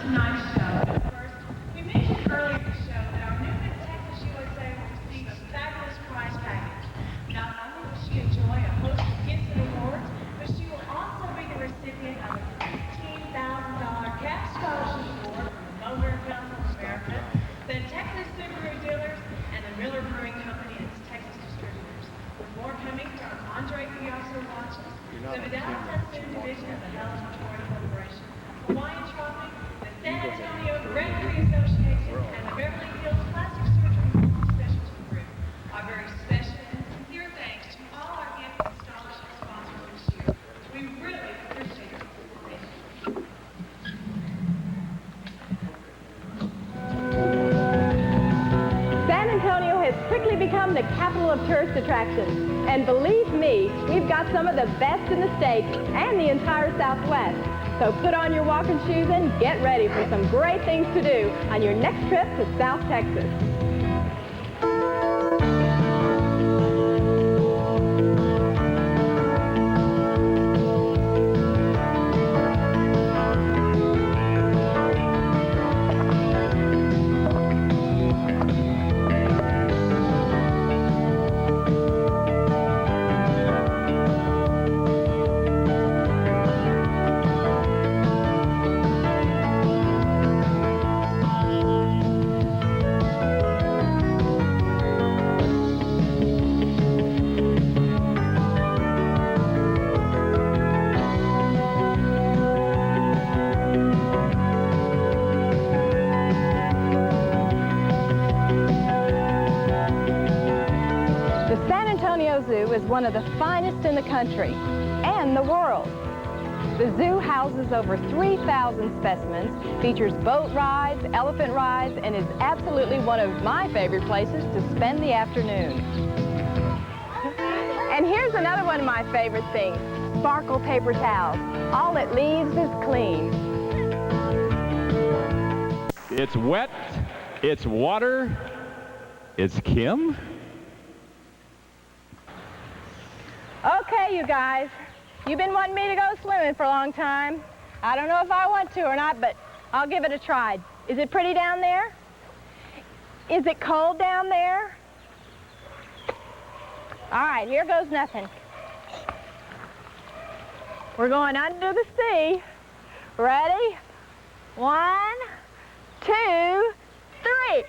tonight's show. But first, we mentioned earlier in the show that our new Miss Texas USA will receive a fabulous prize package. Not only will she enjoy a host of gifts and awards, but she will also be the recipient of a $15,000 cash scholarship award from the Motor Council of America, the Texas Subaru dealers, and the Miller Brewing Company and its Texas distributors. With more coming from Andre Piazza Watches, the Vidal Sassoon division of the Helen Toy Corporation, Hawaiian Tropic, the San Antonio Grand Prix Association, and the Beverly Hills Plastic Surgery Specialty Group. Our very special and sincere thanks to all our gift and scholarship sponsors this year. We really appreciate your participation. San Antonio has quickly become the capital of tourist attractions. And believe me, we've got some of the best in the state and the entire Southwest. So put on your walking shoes and get ready for some great things to do on your next trip to South Texas. Zoo is one of the finest in the country and the world. The zoo houses over 3,000 specimens, features boat rides, elephant rides, and is absolutely one of my favorite places to spend the afternoon. And here's another one of my favorite things, sparkle paper towels. All it leaves is clean. It's wet, it's water, it's Kim. Okay, you guys, you've been wanting me to go swimming for a long time. I don't know if I want to or not, but I'll give it a try. Is it pretty down there? Is it cold down there? All right, here goes nothing. We're going under the sea. Ready? 1, 2, 3.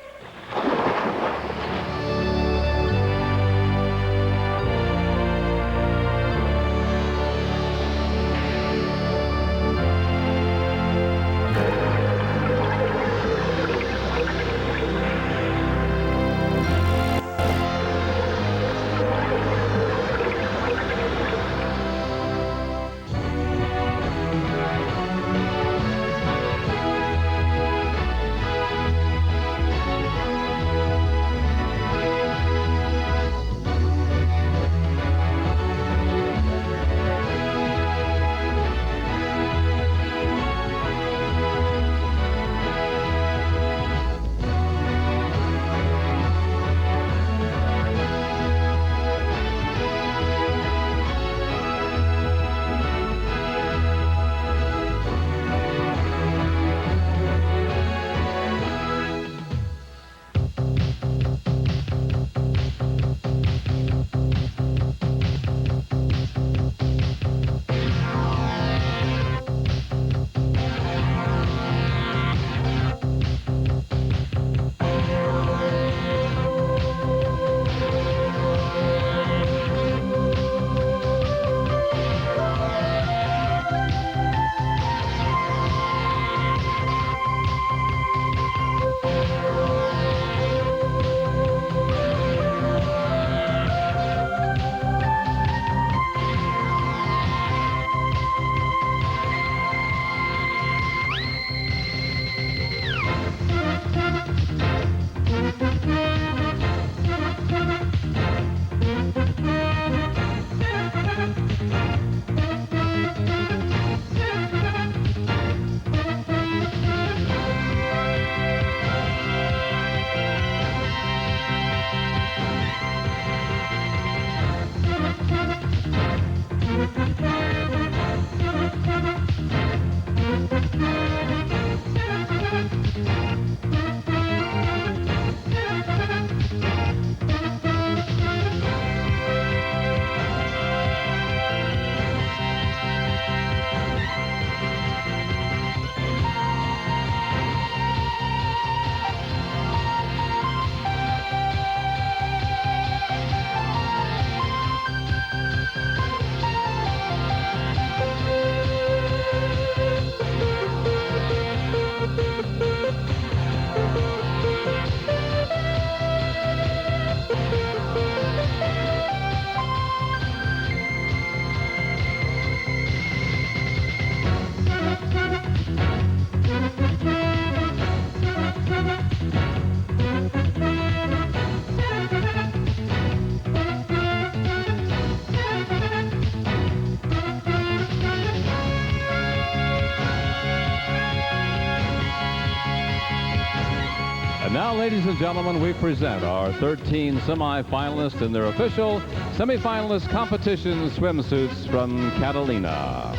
And now, ladies and gentlemen, we present our 13 semifinalists in their official semifinalist competition swimsuits from Catalina.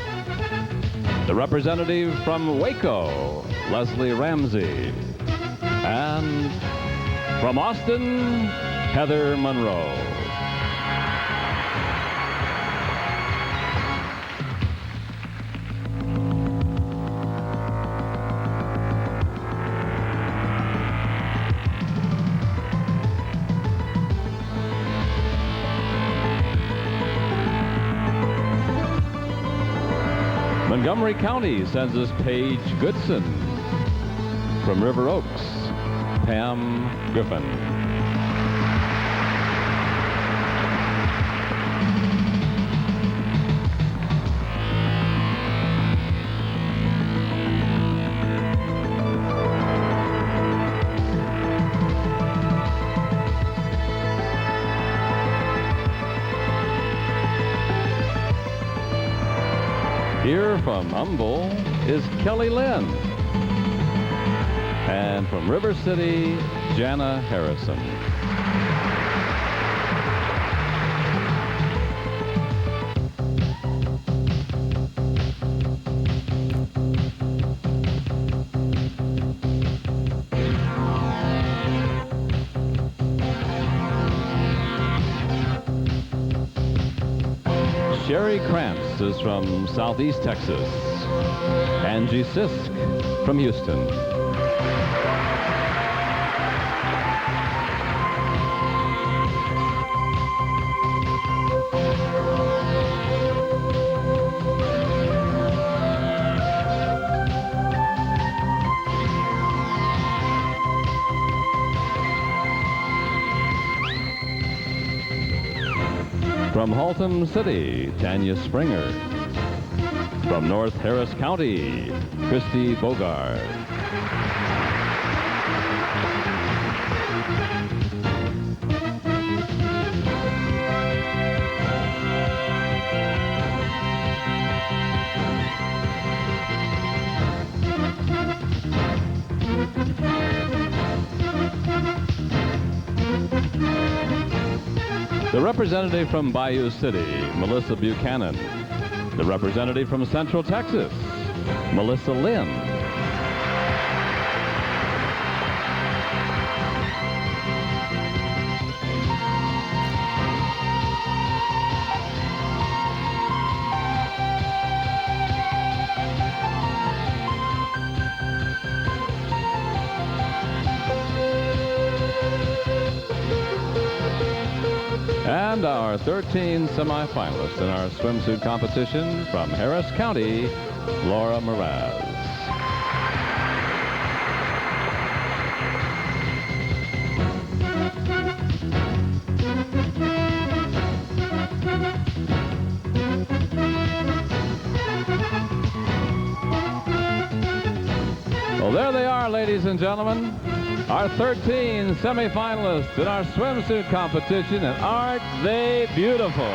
The representative from Waco, Leslie Ramsey. And from Austin, Heather Monroe. Montgomery County sends us Paige Goodson. From River Oaks, Pam Griffin. Here from Humble is Kelly Lynn. And from River City, Jana Harrison. Sherry Krantz is from Southeast Texas. Angie Sisk from Houston. From Haltom City, Tanya Springer. From North Harris County, Christy Bogart. The representative from Bayou City, Melissa Buchanan. The representative from Central Texas, Melissa Lynn. And our 13 semifinalists in our swimsuit competition from Harris County, Laura Mraz. Well, there they are, ladies and gentlemen. Our 13 semifinalists in our swimsuit competition, and aren't they beautiful?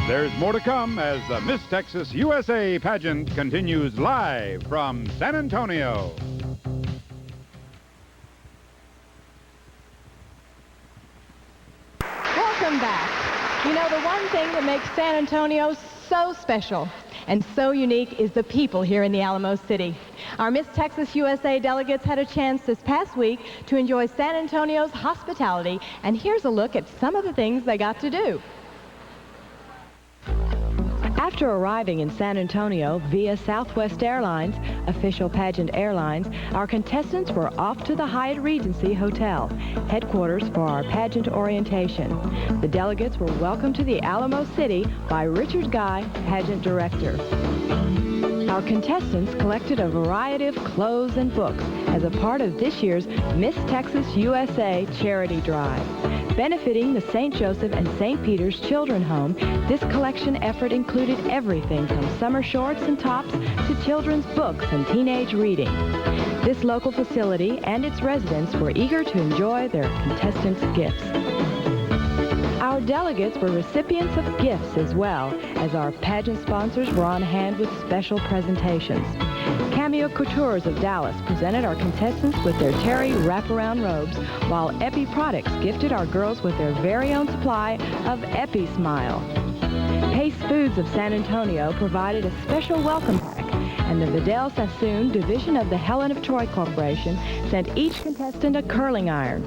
There's more to come as the Miss Texas USA pageant continues live from San Antonio. Welcome back. You know, the one thing that makes San Antonio so special and so unique is the people here in the Alamo City. Our Miss Texas USA delegates had a chance this past week to enjoy San Antonio's hospitality, and here's a look at some of the things they got to do. After arriving in San Antonio via Southwest Airlines, official pageant airlines, our contestants were off to the Hyatt Regency Hotel, headquarters for our pageant orientation. The delegates were welcomed to the Alamo City by Richard Guy, pageant director. Our contestants collected a variety of clothes and books as a part of this year's Miss Texas USA charity drive. Benefiting the St. Joseph and St. Peter's Children's Home, this collection effort included everything from summer shorts and tops to children's books and teenage reading. This local facility and its residents were eager to enjoy their contestants' gifts. Our delegates were recipients of gifts as well, as our pageant sponsors were on hand with special presentations. Cameo Coutures of Dallas presented our contestants with their terry wraparound robes, while Epi Products gifted our girls with their very own supply of Epi Smile. Pace Foods of San Antonio provided a special welcome pack, and the Vidal Sassoon division of the Helen of Troy Corporation sent each contestant a curling iron.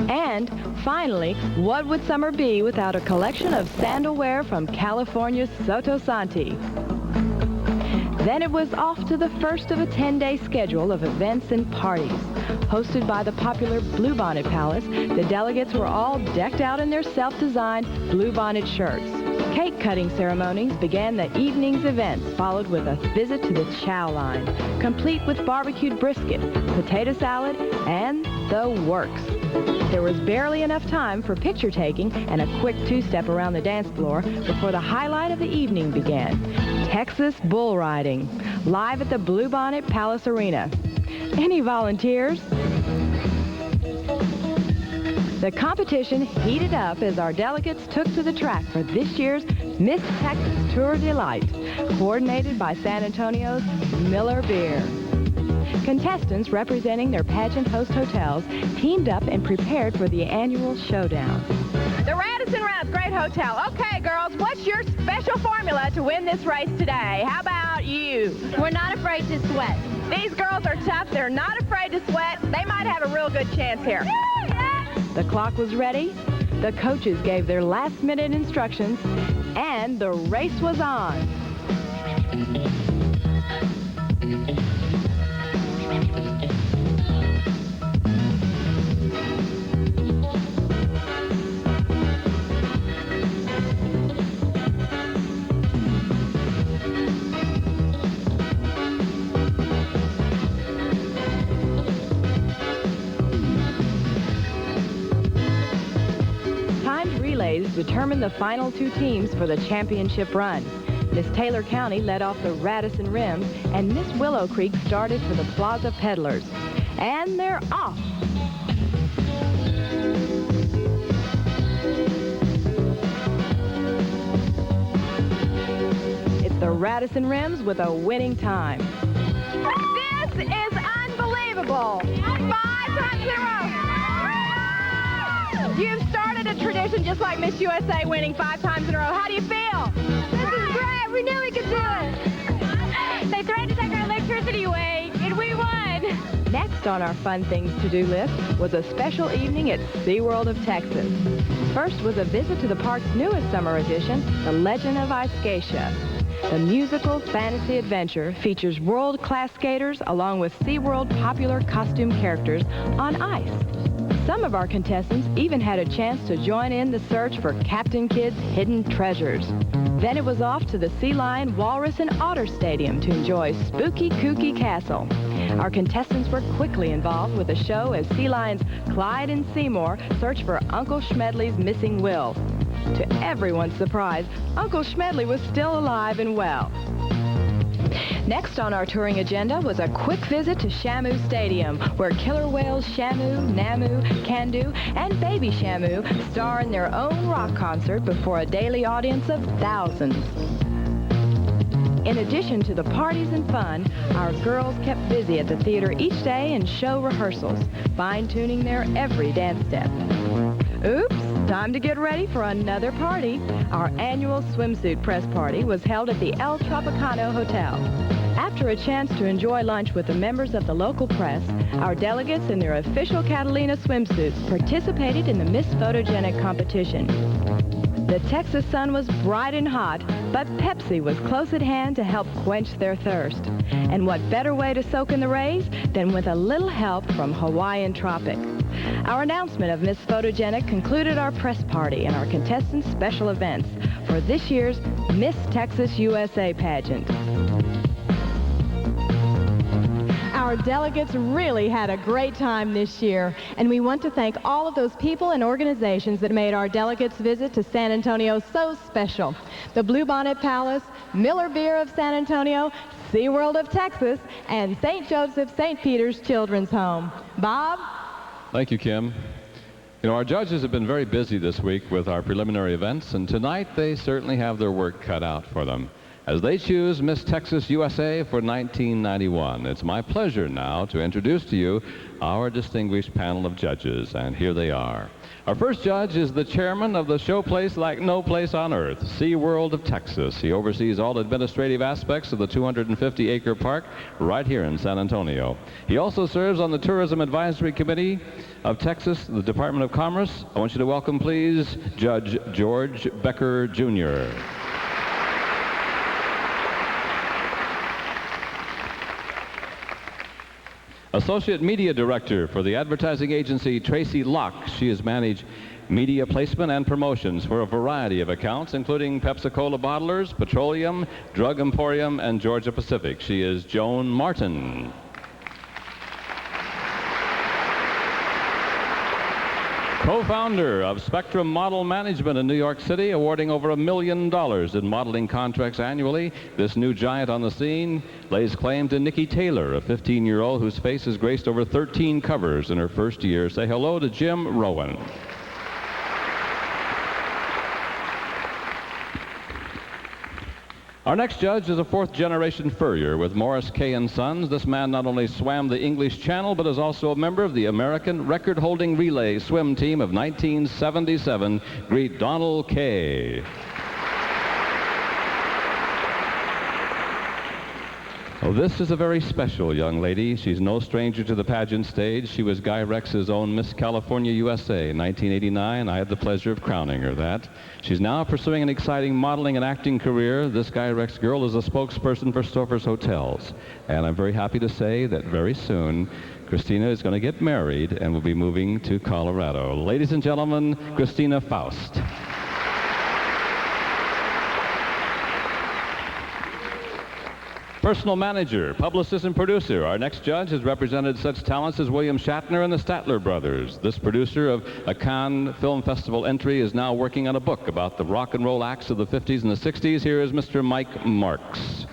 And finally, what would summer be without a collection of sandalwear from California's Soto Santi? Then it was off to the first of a 10-day schedule of events and parties. Hosted by the popular Bluebonnet Palace, the delegates were all decked out in their self-designed bluebonnet shirts. Cake cutting ceremonies began the evening's events, followed with a visit to the chow line, complete with barbecued brisket, potato salad, and the works. There was barely enough time for picture taking and a quick two-step around the dance floor before the highlight of the evening began, Texas bull riding, live at the Bluebonnet Palace Arena. Any volunteers? The competition heated up as our delegates took to the track for this year's Miss Texas Tour Delight, coordinated by San Antonio's Miller Beer. Contestants representing their pageant host hotels teamed up and prepared for the annual showdown. The Radisson Rounds Great Hotel. Okay, girls, what's your special formula to win this race today? How about you? We're not afraid to sweat. These girls are tough. They're not afraid to sweat. They might have a real good chance here. The clock was ready, the coaches gave their last-minute instructions, and the race was on. Determined the final two teams for the championship run. Miss Taylor County led off the Radisson Rims, and Miss Willow Creek started for the Plaza Peddlers. And they're off! It's the Radisson Rims with a winning time. This is unbelievable. 5 times in a row. You've started a tradition just like Miss USA winning 5 times in a row. How do you feel? This is great. We knew we could do it. They threatened to take our electricity away, and we won. Next on our fun things to do list was a special evening at SeaWorld of Texas. First was a visit to the park's newest summer edition, The Legend of Ice-Geisha. The musical fantasy adventure features world-class skaters along with SeaWorld popular costume characters on ice. Some of our contestants even had a chance to join in the search for Captain Kidd's hidden treasures. Then it was off to the Sea Lion, Walrus, and Otter Stadium to enjoy Spooky Kooky Castle. Our contestants were quickly involved with the show as Sea Lion's Clyde and Seymour searched for Uncle Schmedley's missing will. To everyone's surprise, Uncle Schmedley was still alive and well. Next on our touring agenda was a quick visit to Shamu Stadium, where killer whales Shamu, Namu, Kandu, and Baby Shamu star in their own rock concert before a daily audience of thousands. In addition to the parties and fun, our girls kept busy at the theater each day in show rehearsals, fine-tuning their every dance step. Oops, time to get ready for another party. Our annual swimsuit press party was held at the El Tropicano Hotel. After a chance to enjoy lunch with the members of the local press, our delegates in their official Catalina swimsuits participated in the Miss Photogenic competition. The Texas sun was bright and hot, but Pepsi was close at hand to help quench their thirst. And what better way to soak in the rays than with a little help from Hawaiian Tropic. Our announcement of Miss Photogenic concluded our press party and our contestants' special events for this year's Miss Texas USA pageant. Our delegates really had a great time this year, and we want to thank all of those people and organizations that made our delegates' visit to San Antonio so special. The Bluebonnet Palace, Miller Beer of San Antonio, SeaWorld of Texas, and St. Joseph St. Peter's Children's Home. Bob? Thank you, Kim. You know, our judges have been very busy this week with our preliminary events, and tonight they certainly have their work cut out for them as they choose Miss Texas USA for 1991. It's my pleasure now to introduce to you our distinguished panel of judges, and here they are. Our first judge is the chairman of the showplace like no place on earth, SeaWorld of Texas. He oversees all administrative aspects of the 250-acre park right here in San Antonio. He also serves on the Tourism Advisory Committee of Texas, the Department of Commerce. I want you to welcome, please, Judge George Becker, Jr. Associate Media Director for the advertising agency Tracy Locke. She has managed media placement and promotions for a variety of accounts, including Pepsi-Cola bottlers, Petroleum, Drug Emporium, and Georgia Pacific. She is Joan Martin. Co-founder of Spectrum Model Management in New York City, awarding over $1 million in modeling contracts annually. This new giant on the scene lays claim to Nikki Taylor, a 15-year-old whose face has graced over 13 covers in her first year. Say hello to Jim Rowan. Our next judge is a fourth-generation furrier with Morris K. & Sons. This man not only swam the English Channel, but is also a member of the American record-holding relay swim team of 1977. Greet Donald K. Oh, this is a very special young lady. She's no stranger to the pageant stage. She was GuyRex's own Miss California USA in 1989. I had the pleasure of crowning her that. She's now pursuing an exciting modeling and acting career. This GuyRex girl is a spokesperson for Stouffer's Hotels. And I'm very happy to say that very soon, Christina is going to get married and will be moving to Colorado. Ladies and gentlemen, Christina Faust. Personal manager, publicist, and producer. Our next judge has represented such talents as William Shatner and the Statler brothers. This producer of a Cannes Film Festival entry is now working on a book about the rock and roll acts of the 50s and the 60s. Here is Mr. Mike Marks.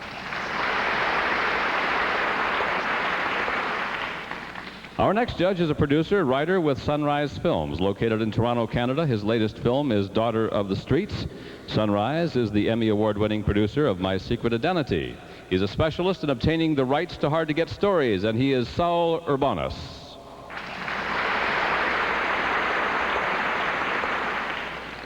Our next judge is a producer, writer with Sunrise Films, located in Toronto, Canada. His latest film is Daughter of the Streets. Sunrise is the Emmy Award-winning producer of My Secret Identity. He's a specialist in obtaining the rights to hard-to-get stories, and he is Saul Urbanus.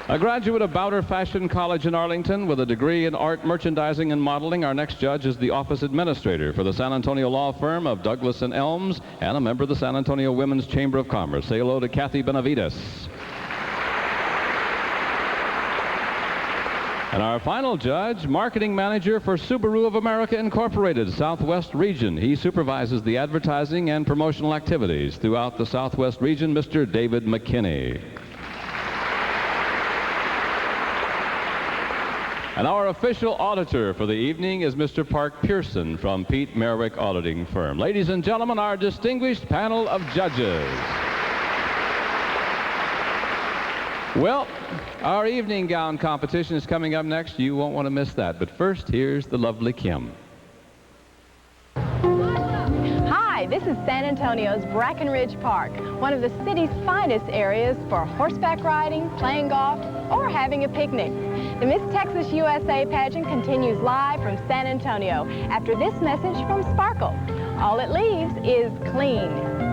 A graduate of Bowder Fashion College in Arlington with a degree in art, merchandising, and modeling, our next judge is the office administrator for the San Antonio law firm of Douglas and Elms and a member of the San Antonio Women's Chamber of Commerce. Say hello to Kathy Benavides. And our final judge, marketing manager for Subaru of America Incorporated, Southwest Region. He supervises the advertising and promotional activities throughout the Southwest Region, Mr. David McKinney. And our official auditor for the evening is Mr. Park Pearson from Pete Merrick Auditing Firm. Ladies and gentlemen, our distinguished panel of judges. Well, our evening gown competition is coming up next. You won't want to miss that. But first, here's the lovely Kim. Hi, this is San Antonio's Brackenridge Park, one of the city's finest areas for horseback riding, playing golf, or having a picnic. The Miss Texas USA pageant continues live from San Antonio after this message from Sparkle. All it leaves is clean.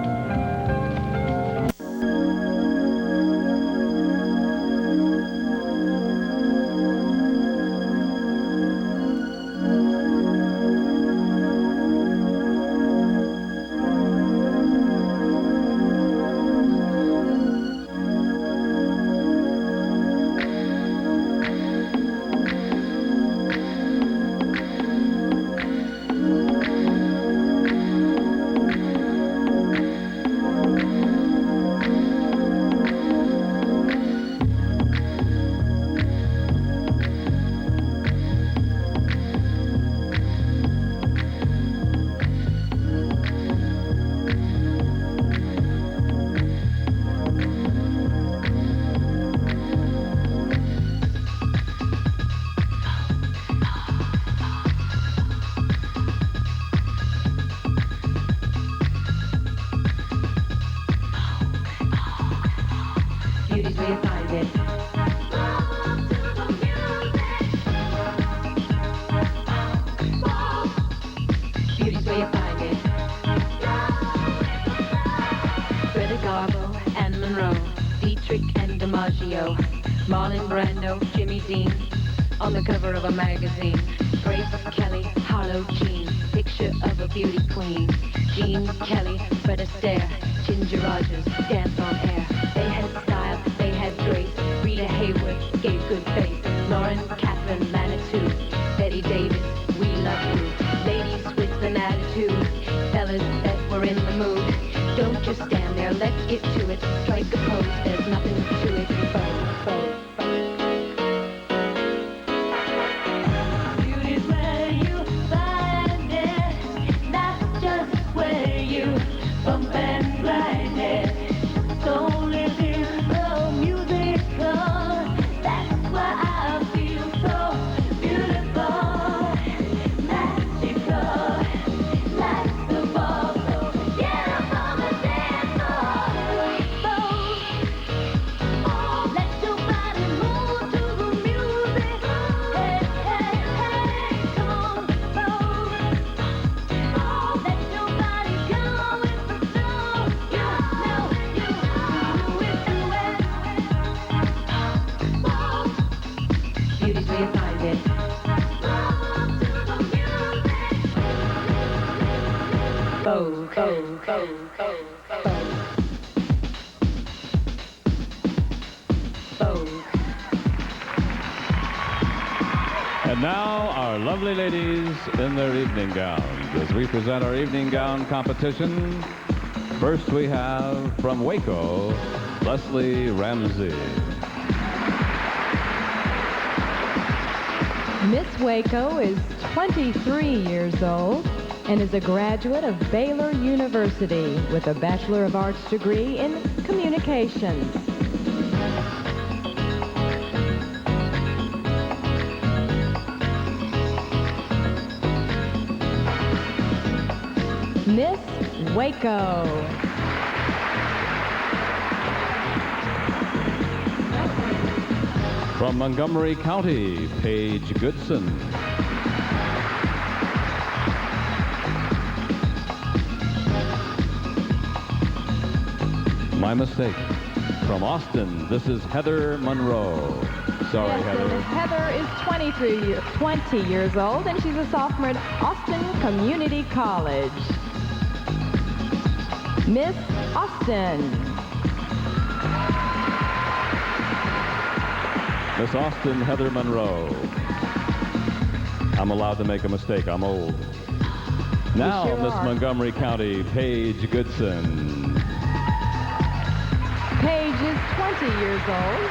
Monroe, Dietrich and DiMaggio, Marlon Brando, Jimmy Dean, on the cover of a magazine. Grace Kelly, Harlow Jean, picture of a beauty queen. Jean Kelly, Fred Astaire, Ginger Rogers, dance on air. They had style, they had grace. Rita Hayworth gave good face. Lauren Catherine Manitou, Betty Davis, we love you. Ladies with an attitude, fellas that were in the mood. Don't just stand there, let's get to it. Strike a pose, there's nothing to it. Beauty's where you find it, not just where you bump and grind it. Don't live in the musical, that's why I feel so beautiful, magical, like the ball. So get up on the dance floor, let your body move to the music. Hey, hey, hey, come on, let your body go with the flow. You know you do it. Beauty's where you find it. Vogue, Vogue, Vogue, Vogue, Vogue. And now, our lovely ladies in their evening gowns as we present our evening gown competition. First, we have from Waco, Leslie Ramsey. Miss Waco is 23 years old and is a graduate of Baylor University with a Bachelor of Arts degree in Communications. Miss Waco. From Montgomery County, Paige Goodson. My mistake. From Austin, this is Heather Monroe. Sorry, Yes, Heather. and Heather is 20 years old, and she's a sophomore at Austin Community College. Miss Austin. Miss Austin, Heather Monroe. I'm allowed to make a mistake. I'm old. Now, sure Miss are. Montgomery County, Paige Goodson. Paige is 20 years old,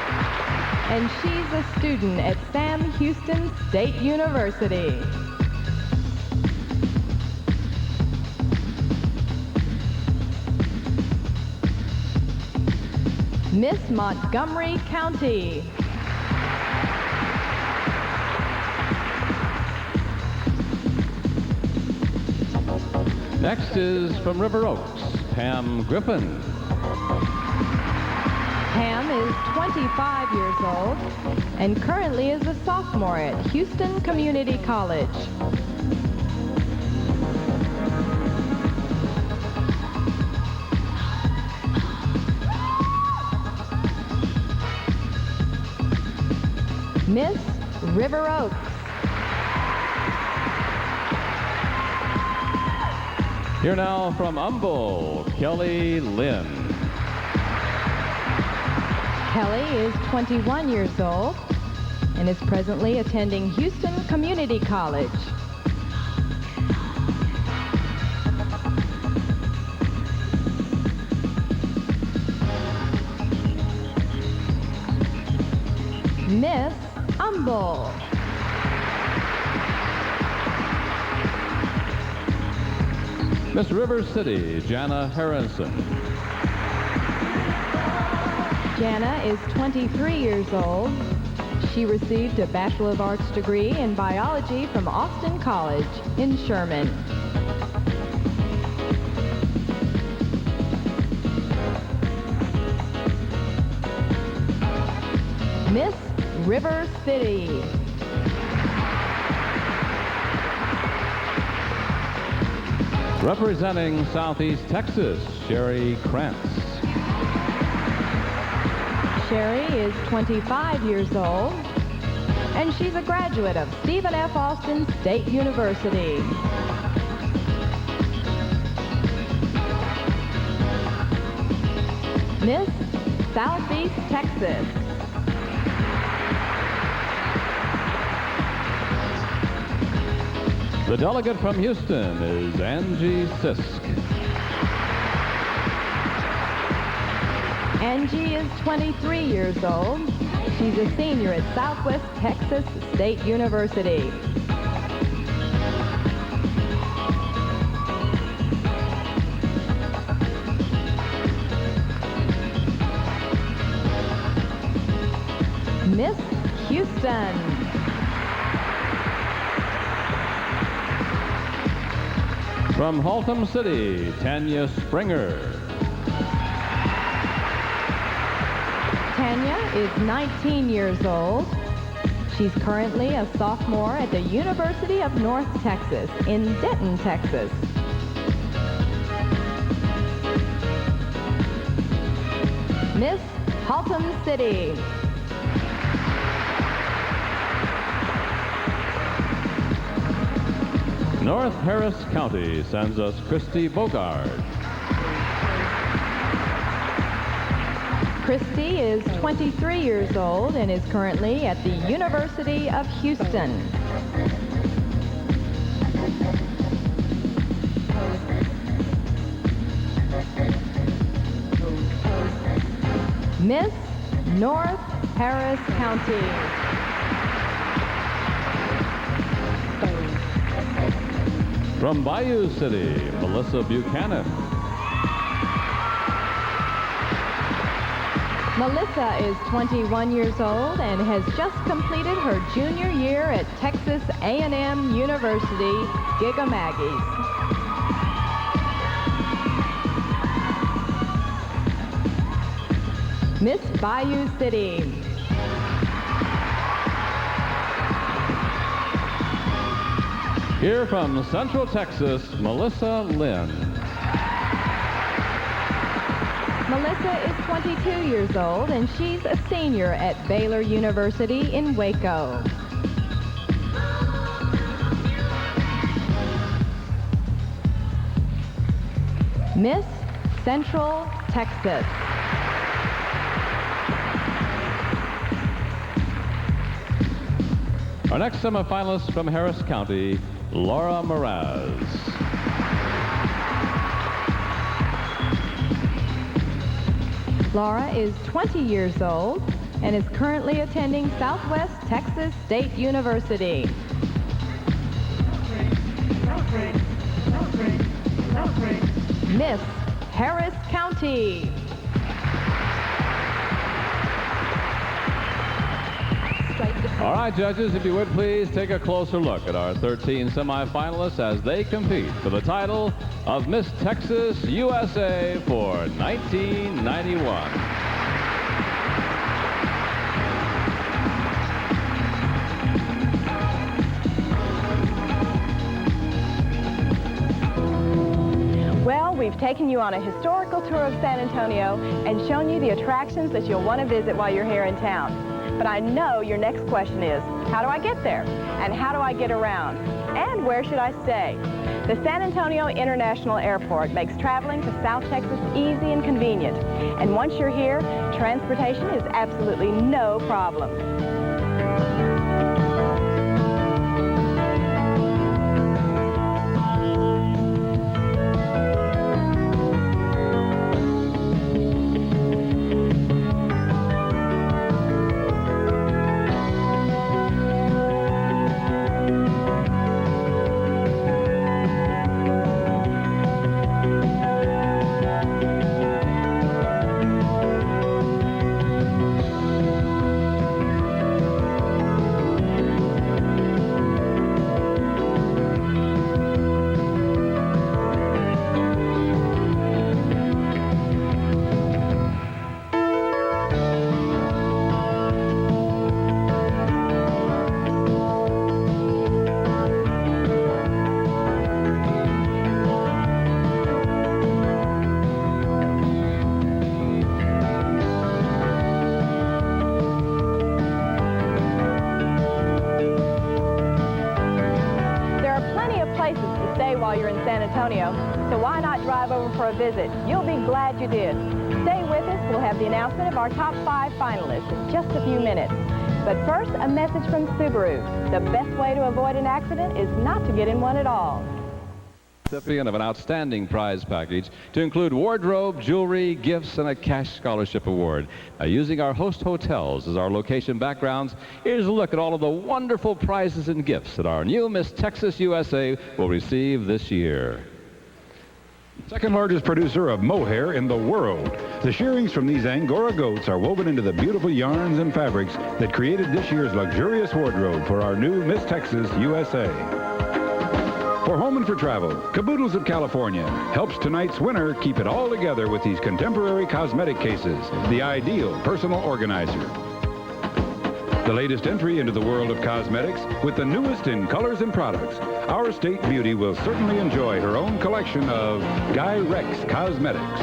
and she's a student at Sam Houston State University. Miss Montgomery County. Next is from River Oaks, Pam Griffin. Pam is 25 years old and currently is a sophomore at Houston Community College. Miss River Oaks. Here now from Humble, Kelly Lynn. Kelly is 21 years old and is presently attending Houston Community College. Miss Humble. Miss River City, Jana Harrison. Jana is 23 years old. She received a Bachelor of Arts degree in biology from Austin College in Sherman. Miss River City. Representing Southeast Texas, Sherry Krantz. Sherry is 25 years old, and she's a graduate of Stephen F. Austin State University. Miss Southeast Texas. The delegate from Houston is Angie Sisk. Angie is 23 years old. She's a senior at Southwest Texas State University. Miss Houston. From Haltom City, Tanya Springer. Tanya is 19 years old. She's currently a sophomore at the University of North Texas in Denton, Texas. Miss Haltom City. North Harris County sends us Christy Bogard. Christy is 23 years old and is currently at the University of Houston. Miss North Harris County. From Bayou City, Melissa Buchanan. Melissa is 21 years old and has just completed her junior year at Texas A&M University, Giga-Maggie's. Miss Bayou City. Here from Central Texas, Melissa Lynn. Melissa is 22 years old and she's a senior at Baylor University in Waco. Miss Central Texas. Our next semifinalist from Harris County, Laura Mraz. Laura is 20 years old and is currently attending Southwest Texas State University. Miss Harris County. All right, judges, if you would please take a closer look at our 13 semifinalists as they compete for the title of Miss Texas USA for 1991. Well, we've taken you on a historical tour of San Antonio and shown you the attractions that you'll want to visit while you're here in town. But I know your next question is, how do I get there? And how do I get around? And where should I stay? The San Antonio International Airport makes traveling to South Texas easy and convenient. And once you're here, transportation is absolutely no problem. you're in San Antonio, so why not drive over for a visit? You'll be glad you did. Stay with us. We'll have the announcement of our top 5 finalists in just a few minutes. But first, a message from Subaru. The best way to avoid an accident is not to get in one at all. Recipient of an outstanding prize package to include wardrobe, jewelry, gifts, and a cash scholarship award. Now, using our host hotels as our location backgrounds, here's a look at all of the wonderful prizes and gifts that our new Miss Texas USA will receive this year. Second largest producer of mohair in the world. The shearings from these Angora goats are woven into the beautiful yarns and fabrics that created this year's luxurious wardrobe for our new Miss Texas USA. For home and for travel, Caboodles of California helps tonight's winner keep it all together with these contemporary cosmetic cases, the ideal personal organizer. The latest entry into the world of cosmetics with the newest in colors and products. Our state beauty will certainly enjoy her own collection of GuyRex cosmetics.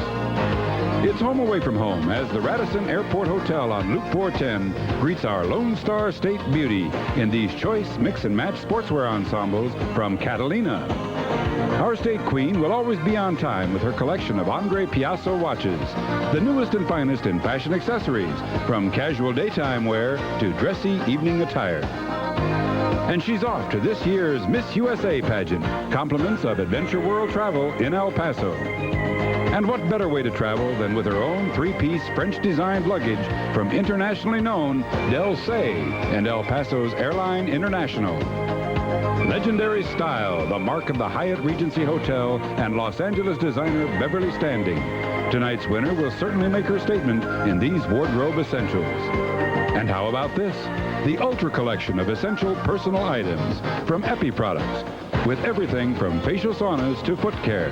It's home away from home as the Radisson Airport Hotel on Loop 410 greets our Lone Star State beauty in these choice mix and match sportswear ensembles from Catalina. Our state queen will always be on time with her collection of Andre Piasso watches, the newest and finest in fashion accessories, from casual daytime wear to dressy evening attire. And she's off to this year's Miss USA pageant, compliments of Adventure World Travel in El Paso. And what better way to travel than with her own 3-piece French-designed luggage from internationally known Del Say and El Paso's Airline International. Legendary style, the mark of the Hyatt Regency Hotel and Los Angeles designer Beverly Standing. Tonight's winner will certainly make her statement in these wardrobe essentials. And how about this? The Ultra Collection of essential personal items from Epi Products, with everything from facial saunas to foot care.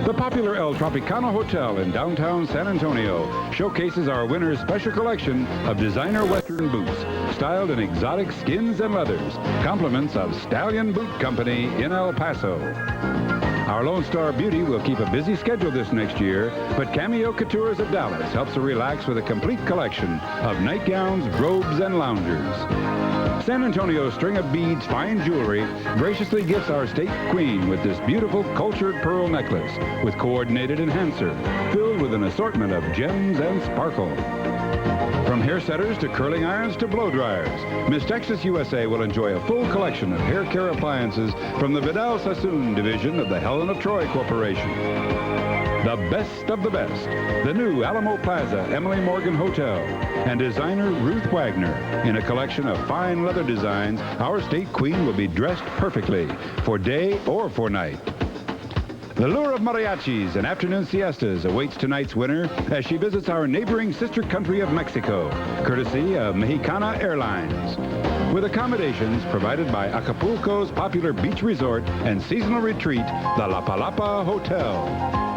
The popular El Tropicana Hotel in downtown San Antonio showcases our winner's special collection of designer Western boots, styled in exotic skins and leathers, compliments of Stallion Boot Company in El Paso. Our Lone Star Beauty will keep a busy schedule this next year, but Cameo Couture's of Dallas helps her relax with a complete collection of nightgowns, robes, and loungers. San Antonio's String of Beads fine jewelry graciously gifts our state queen with this beautiful cultured pearl necklace with coordinated enhancer filled with an assortment of gems and sparkle. From hair setters to curling irons to blow dryers, Miss Texas USA will enjoy a full collection of hair care appliances from the Vidal Sassoon division of the Helen of Troy Corporation. The best of the best, the new Alamo Plaza Emily Morgan Hotel, and designer Ruth Wagner. In a collection of fine leather designs, our state queen will be dressed perfectly for day or for night. The lure of mariachis and afternoon siestas awaits tonight's winner as she visits our neighboring sister country of Mexico, courtesy of Mexicana Airlines. With accommodations provided by Acapulco's popular beach resort and seasonal retreat, the La Palapa Hotel.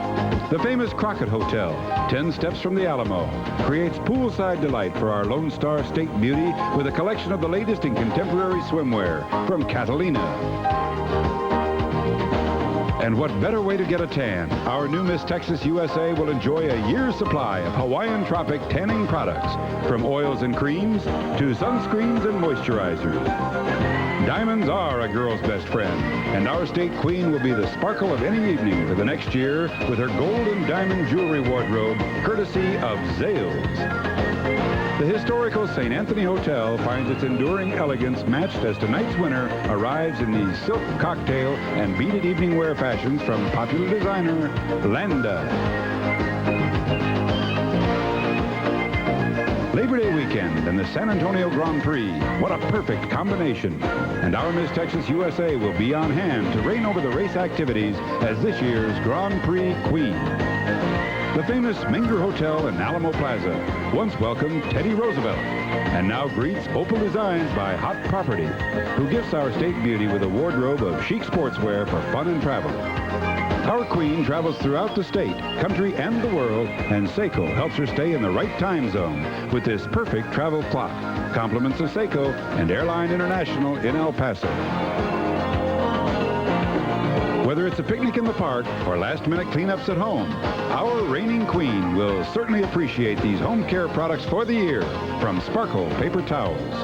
The famous Crockett Hotel, 10 steps from the Alamo, creates poolside delight for our Lone Star State beauty with a collection of the latest in contemporary swimwear from Catalina. And what better way to get a tan? Our new Miss Texas USA will enjoy a year's supply of Hawaiian Tropic tanning products, from oils and creams to sunscreens and moisturizers. Diamonds are a girl's best friend, and our state queen will be the sparkle of any evening for the next year with her gold and diamond jewelry wardrobe, courtesy of Zales. The historical St. Anthony Hotel finds its enduring elegance matched as tonight's winner arrives in these silk cocktail and beaded evening wear fashions from popular designer Landa. Labor Day weekend and the San Antonio Grand Prix. What a perfect combination. And our Miss Texas USA will be on hand to reign over the race activities as this year's Grand Prix queen. The famous Menger Hotel in Alamo Plaza once welcomed Teddy Roosevelt and now greets Opal Designs by Hot Property, who gifts our state beauty with a wardrobe of chic sportswear for fun and travel. Our queen travels throughout the state, country, and the world, and Seiko helps her stay in the right time zone with this perfect travel clock. Compliments of Seiko and Airline International in El Paso. Whether it's a picnic in the park or last-minute cleanups at home, our reigning queen will certainly appreciate these home care products for the year from Sparkle Paper Towels.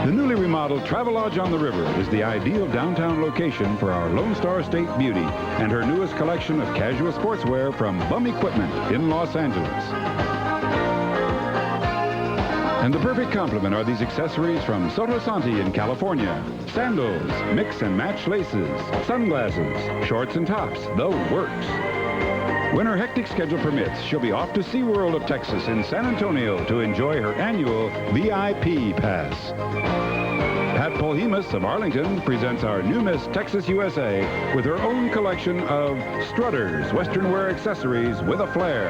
The newly remodeled Travelodge on the River is the ideal downtown location for our Lone Star State beauty and her newest collection of casual sportswear from Bum Equipment in Los Angeles. And the perfect complement are these accessories from Soto Santi in California. Sandals, mix and match laces, sunglasses, shorts and tops, the works. When her hectic schedule permits, she'll be off to SeaWorld of Texas in San Antonio to enjoy her annual VIP pass. Pat Polhemus of Arlington presents our new Miss Texas USA with her own collection of strutters, Western wear accessories with a flair.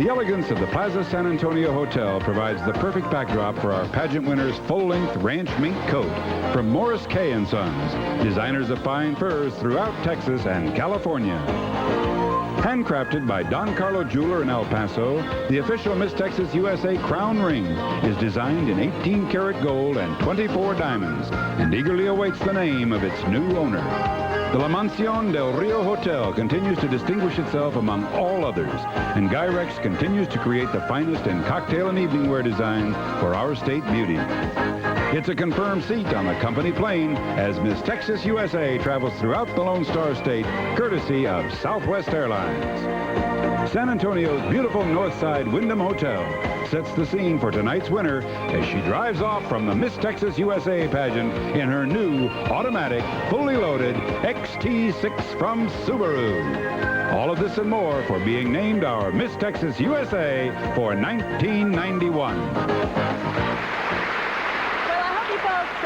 The elegance of the Plaza San Antonio Hotel provides the perfect backdrop for our pageant winner's full-length ranch mink coat from Morris K & Sons, designers of fine furs throughout Texas and California. Handcrafted by Don Carlo Jeweler in El Paso, the official Miss Texas USA crown ring is designed in 18-karat gold and 24 diamonds and eagerly awaits the name of its new owner. The La Mansión del Rio Hotel continues to distinguish itself among all others, and GuyRex continues to create the finest in cocktail and evening wear designs for our state beauty. It's a confirmed seat on the company plane as Miss Texas USA travels throughout the Lone Star State, courtesy of Southwest Airlines. San Antonio's beautiful Northside Wyndham Hotel sets the scene for tonight's winner as she drives off from the Miss Texas USA pageant in her new automatic, fully loaded XT6 from Subaru. All of this and more for being named our Miss Texas USA for 1991.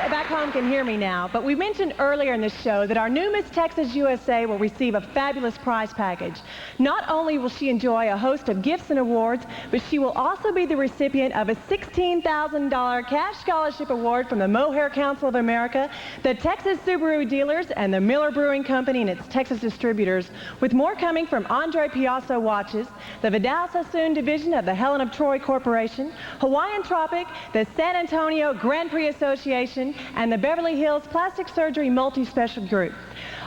Back home can hear me now, but we mentioned earlier in this show that our new Miss Texas USA will receive a fabulous prize package. Not only will she enjoy a host of gifts and awards, but she will also be the recipient of a $16,000 cash scholarship award from the Mohair Council of America, the Texas Subaru dealers, and the Miller Brewing Company and its Texas distributors, with more coming from Andre Piasso Watches, the Vidal Sassoon division of the Helen of Troy Corporation, Hawaiian Tropic, the San Antonio Grand Prix Association, and the Beverly Hills Plastic Surgery Multi-Special Group.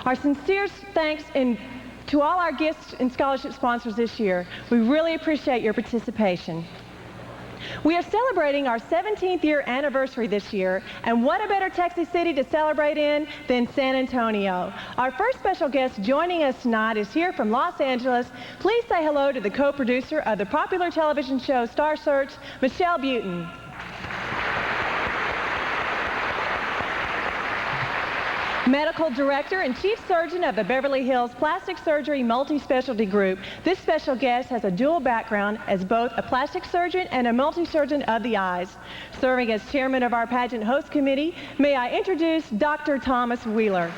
Our sincere thanks to all our gifts and scholarship sponsors this year. We really appreciate your participation. We are celebrating our 17th year anniversary this year, and what a better Texas city to celebrate in than San Antonio. Our first special guest joining us tonight is here from Los Angeles. Please say hello to the co-producer of the popular television show Star Search, Michelle Butin. Medical Director and Chief Surgeon of the Beverly Hills Plastic Surgery Multi-Specialty Group. This special guest has a dual background as both a plastic surgeon and a multi-surgeon of the eyes. Serving as chairman of our pageant host committee, may I introduce Dr. Thomas Wheeler.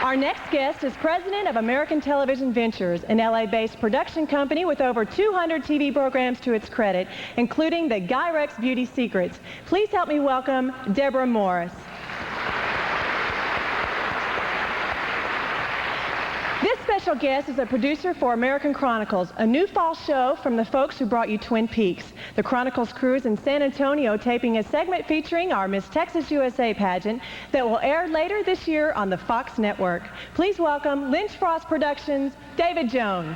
Our next guest is president of American Television Ventures, an LA-based production company with over 200 TV programs to its credit, including the GuyRex Beauty Secrets. Please help me welcome Deborah Morris. This special guest is a producer for American Chronicles, a new fall show from the folks who brought you Twin Peaks. The Chronicles crew is in San Antonio taping a segment featuring our Miss Texas USA pageant that will air later this year on the Fox network. Please welcome Lynch Frost Productions, David Jones.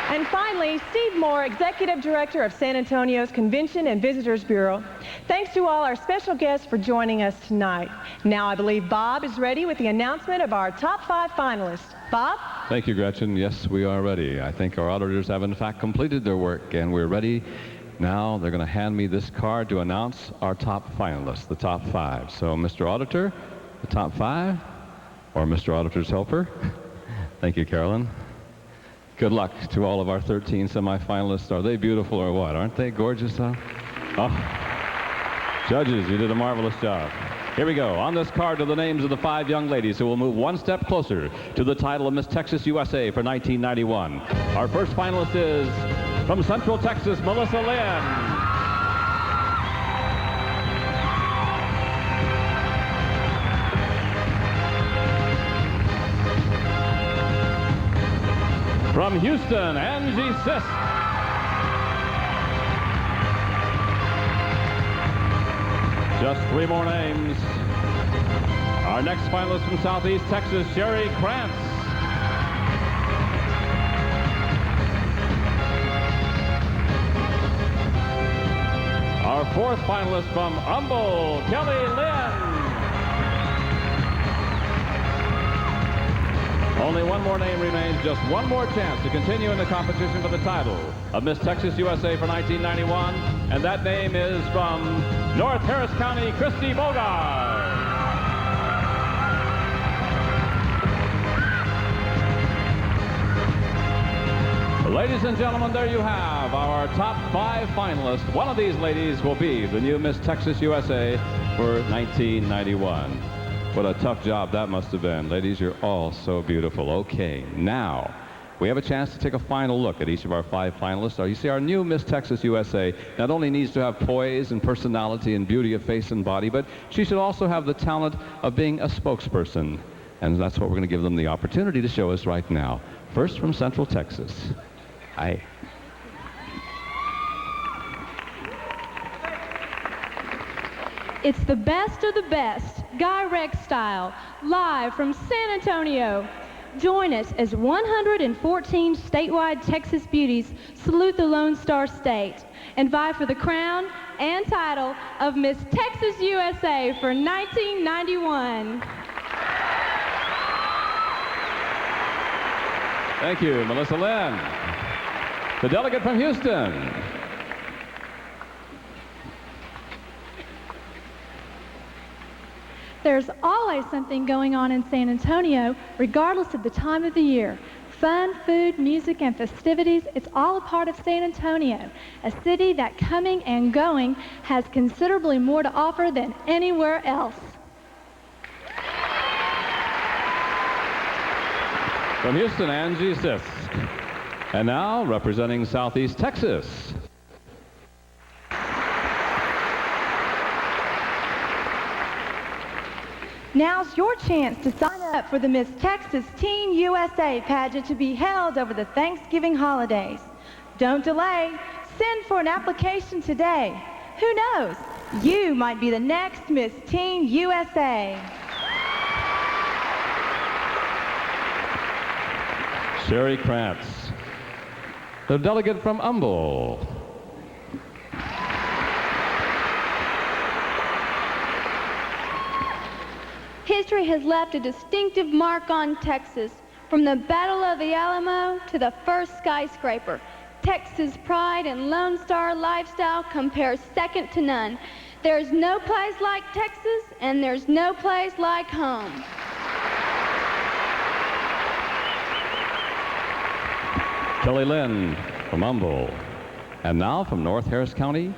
And finally, Steve Moore, Executive Director of San Antonio's Convention and Visitors Bureau. Thanks to all our special guests for joining us tonight. Now I believe Bob is ready with the announcement of our top 5 finalists. Bob? Thank you, Gretchen. Yes, we are ready. I think our auditors have in fact completed their work, and we're ready. Now they're going to hand me this card to announce our top finalists, the top 5. So, Mr. Auditor, the top 5, or Mr. Auditor's helper. Thank you, Carolyn. Good luck to all of our 13 semifinalists. Are they beautiful or what? Aren't they gorgeous, huh? Oh. Judges, you did a marvelous job. Here we go. On this card are the names of the 5 young ladies who will move one step closer to the title of Miss Texas USA for 1991. Our first finalist is from Central Texas, Melissa Lynn. From Houston, Angie Sisk. Just 3 more names. Our next finalist from Southeast Texas, Sherry Krantz. our fourth finalist from Humboldt, Kelly Lynn. Only one more name remains, just one more chance to continue in the competition for the title of Miss Texas USA for 1991, and that name is from North Harris County, Christy Bogart. Ladies and gentlemen, there you have our top 5 finalists. One of these ladies will be the new Miss Texas USA for 1991. What a tough job that must have been. Ladies, you're all so beautiful. Okay, now we have a chance to take a final look at each of our 5 finalists. You see, our new Miss Texas USA not only needs to have poise and personality and beauty of face and body, but she should also have the talent of being a spokesperson. And that's what we're going to give them the opportunity to show us right now. First, from Central Texas. Hi. It's the best of the best, GuyRex style, live from San Antonio. Join us as 114 statewide Texas beauties salute the Lone Star State and vie for the crown and title of Miss Texas USA for 1991. Thank you, Melissa Lynn. The delegate from Houston. There's always something going on in San Antonio, regardless of the time of the year. Fun, food, music, and festivities, it's all a part of San Antonio, a city that coming and going has considerably more to offer than anywhere else. From Houston, Angie Sisk. And now, representing Southeast Texas. Now's your chance to sign up for the Miss Texas Teen USA pageant to be held over the Thanksgiving holidays. Don't delay. Send for an application today. Who knows? You might be the next Miss Teen USA. Sherry Krantz, the delegate from Humboldt. History has left a distinctive mark on Texas. From the Battle of the Alamo to the first skyscraper, Texas pride and Lone Star lifestyle compares second to none. There's no place like Texas, and there's no place like home. Kelly Lynn from Humboldt. And now from North Harris County.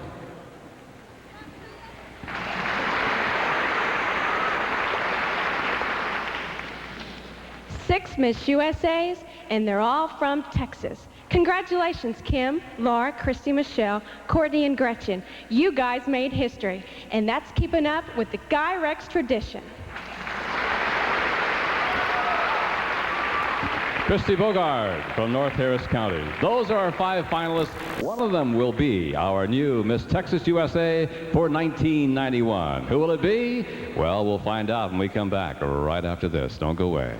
Six Miss USAs, and they're all from Texas. Congratulations, Kim, Laura, Christy, Michelle, Courtney, and Gretchen. You guys made history, and that's keeping up with the GuyRex tradition. Christy Bogart from North Harris County. Those are our 5 finalists. One of them will be our new Miss Texas USA for 1991. Who will it be? Well, we'll find out when we come back right after this. Don't go away.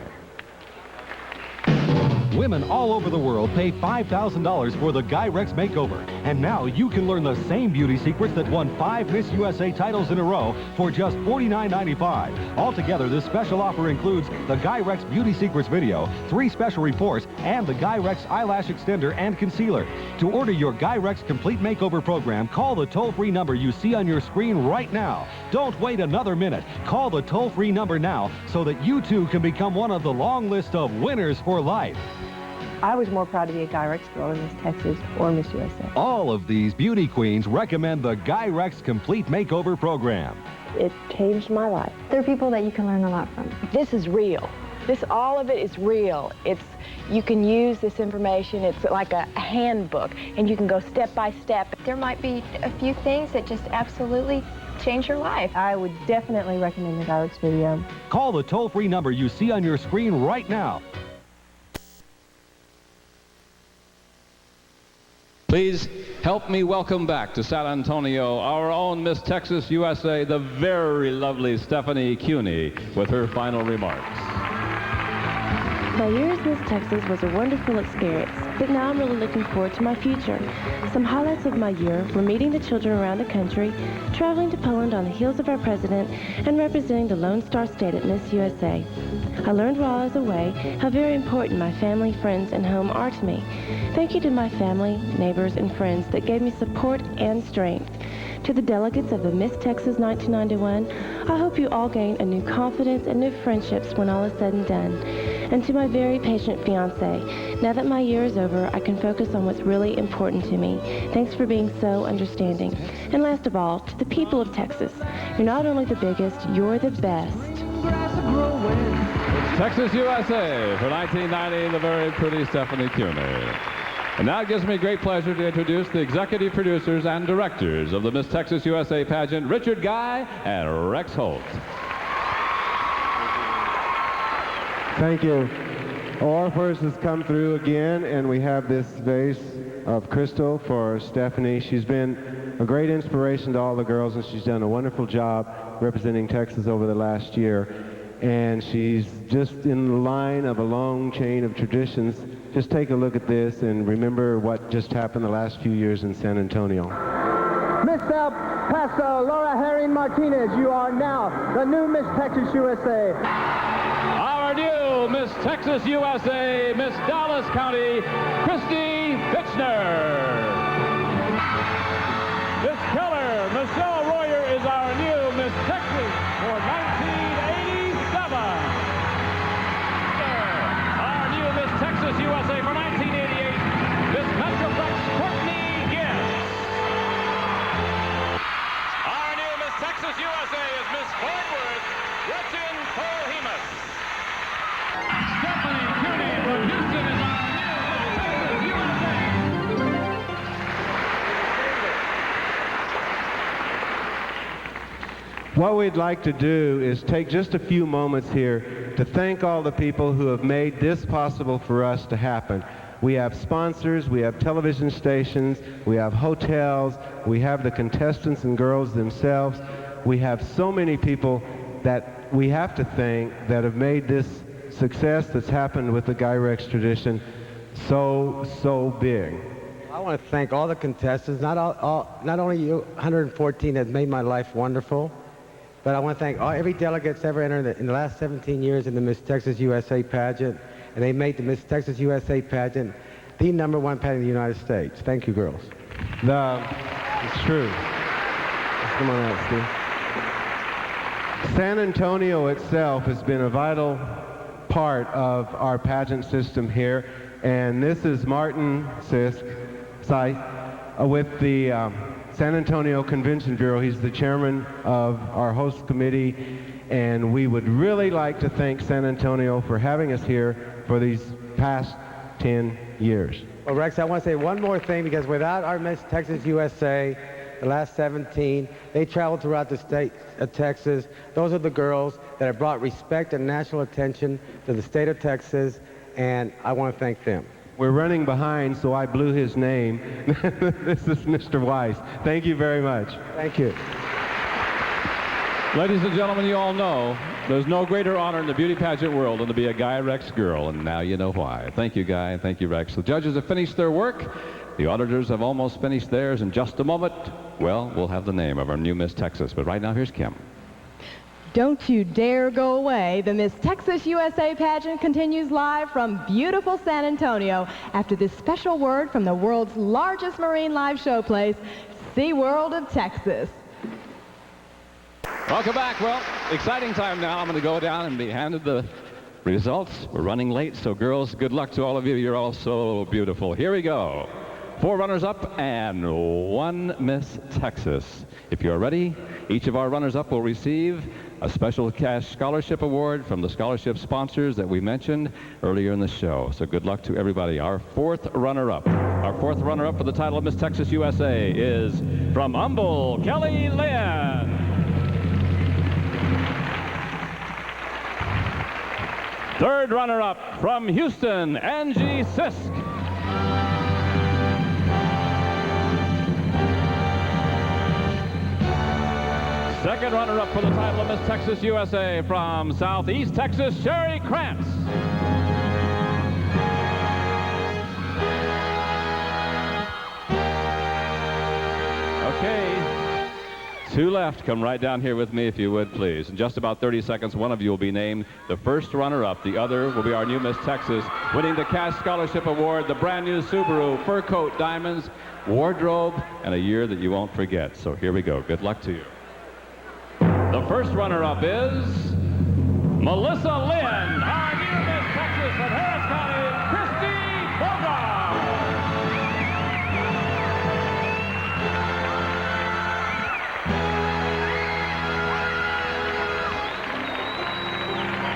Women all over the world pay $5,000 for the GuyRex makeover. And now you can learn the same beauty secrets that won 5 Miss USA titles in a row for just $49.95. Altogether, this special offer includes the GuyRex Beauty Secrets video, 3 special reports, and the GuyRex Eyelash Extender and Concealer. To order your GuyRex Complete Makeover program, call the toll-free number you see on your screen right now. Don't wait another minute. Call the toll-free number now so that you too can become one of the long list of winners for life. I was more proud to be a GuyRex girl in Miss Texas or Miss USA. All of these beauty queens recommend the GuyRex Complete Makeover program. It changed my life. There are people that you can learn a lot from. This is real. All of it is real. You can use this information. It's like a handbook, and you can go step by step. There might be a few things that just absolutely change your life. I would definitely recommend the GuyRex video. Call the toll-free number you see on your screen right now. Please help me welcome back to San Antonio our own Miss Texas USA, the very lovely Stephanie Cuney, with her final remarks. My year as Miss Texas was a wonderful experience, but now I'm really looking forward to my future. Some highlights of my year were meeting the children around the country, traveling to Poland on the heels of our president, and representing the Lone Star State at Miss USA. I learned while I was away how very important my family, friends, and home are to me. Thank you to my family, neighbors, and friends that gave me support and strength. To the delegates of the Miss Texas 1991, I hope you all gain a new confidence and new friendships when all is said and done. And to my very patient fiance, now that my year is over, I can focus on what's really important to me. Thanks for being so understanding. And last of all, to the people of Texas, you're not only the biggest, you're the best. Texas, USA, for 1990, the very pretty Stephanie Cuney. And now it gives me great pleasure to introduce the executive producers and directors of the Miss Texas USA pageant, Richard Guy and Rex Holt. Thank you. Our first has come through again, and we have this vase of crystal for Stephanie. She's been a great inspiration to all the girls, and she's done a wonderful job representing Texas over the last year. And she's just in the line of a long chain of traditions. Just take a look at this and remember what just happened the last few years in San Antonio. Miss El Paso, Laura Herring Martinez, you are now the new Miss Texas USA. Our new Miss Texas USA, Miss Dallas County, Christy Fitchner. Miss Keller, Michelle Royer is our new Miss Texas for 1987. Our new Miss Texas USA for 1988, Miss Metroplex Courtney Gibbs. Our new Miss Texas USA is Miss Fort Worth, Gretchen Polhemus. Stephanie Cuney from Houston is our new Miss Texas USA. What we'd like to do is take just a few moments here to thank all the people who have made this possible for us to happen. We have sponsors, we have television stations, we have hotels, we have the contestants and girls themselves. We have so many people that we have to thank that have made this success that's happened with the GuyRex tradition so big. I want to thank all the contestants, not only you 114 that made my life wonderful, but I want to thank every delegate that's ever entered in the last 17 years in the Miss Texas USA pageant, and they made the Miss Texas USA pageant the #1 pageant in the United States. Thank you, girls. It's true. Come on out, Steve. San Antonio itself has been a vital part of our pageant system here, and this is Martin Sisk with the San Antonio Convention Bureau. He's the chairman of our host committee, and we would really like to thank San Antonio for having us here for these past 10 years. Well, Rex, I want to say one more thing, because without our Miss Texas USA, the last 17, they traveled throughout the state of Texas. Those are the girls that have brought respect and national attention to the state of Texas, and I want to thank them. We're running behind, so I blew his name. This is Mr. Weiss. Thank you very much. Thank you. Ladies and gentlemen, you all know there's no greater honor in the beauty pageant world than to be a GuyRex girl, and now you know why. Thank you, Guy, and thank you, Rex. The judges have finished their work. The auditors have almost finished theirs. In just a moment, well, we'll have the name of our new Miss Texas. But right now, here's Kim. Don't you dare go away. The Miss Texas USA pageant continues live from beautiful San Antonio after this special word from the world's largest marine live showplace, SeaWorld of Texas. Welcome back. Well, exciting time now. I'm going to go down and be handed the results. We're running late, so girls, good luck to all of you. You're all so beautiful. Here we go. 4 runners-up and 1 Miss Texas. If you're ready, each of our runners-up will receive a special cash scholarship award from the scholarship sponsors that we mentioned earlier in the show. So good luck to everybody. Our 4th runner-up. Our 4th runner-up for the title of Miss Texas USA is from Humble, Kelly Lynn. Third runner-up from Houston, Angie Sisk. Second runner-up for the title of Miss Texas USA from Southeast Texas, Sherry Krantz. Two left. Come right down here with me if you would, please. In just about 30 seconds, one of you will be named the first runner-up. The other will be our new Miss Texas, winning the Cash Scholarship Award, the brand new Subaru, fur coat, diamonds, wardrobe, and a year that you won't forget. So here we go. Good luck to you. The first runner-up is Melissa Lynn, our new Miss Texas from Harris County, Christy Bogart.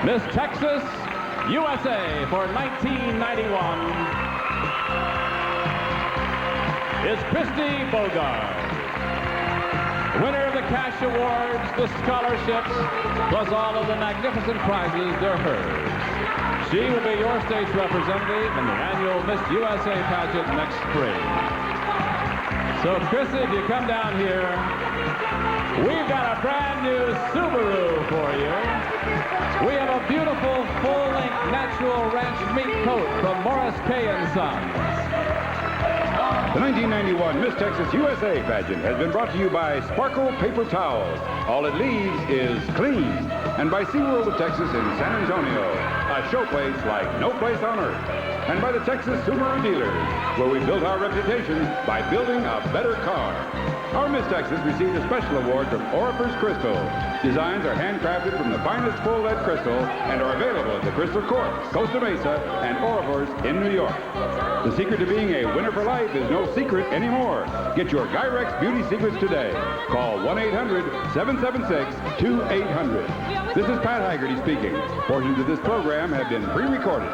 Miss Texas, USA for 1991 is Christy Bogart. Winner of the cash awards, the scholarships, plus all of the magnificent prizes, they're hers. She will be your state's representative in the annual Miss USA pageant next spring. So, Chrissy, if you come down here, we've got a brand new Subaru for you. We have a beautiful, full-length, natural ranch meat coat from Morris K. & Sons. The 1991 Miss Texas USA pageant has been brought to you by Sparkle Paper Towels. All it leaves is clean. And by SeaWorld of Texas in San Antonio, a showplace like no place on earth. And by the Texas Subaru dealers, where we built our reputation by building a better car. Our Miss Texas received a special award from Orifice Crystal. Designs are handcrafted from the finest full lead crystal and are available at the Crystal Court, Costa Mesa, and Orifice in New York. The secret to being a winner for life is no secret anymore. Get your GuyRex beauty secrets today. Call 1-800-776-2800. This is Pat Haggerty speaking. Portions of this program have been pre-recorded.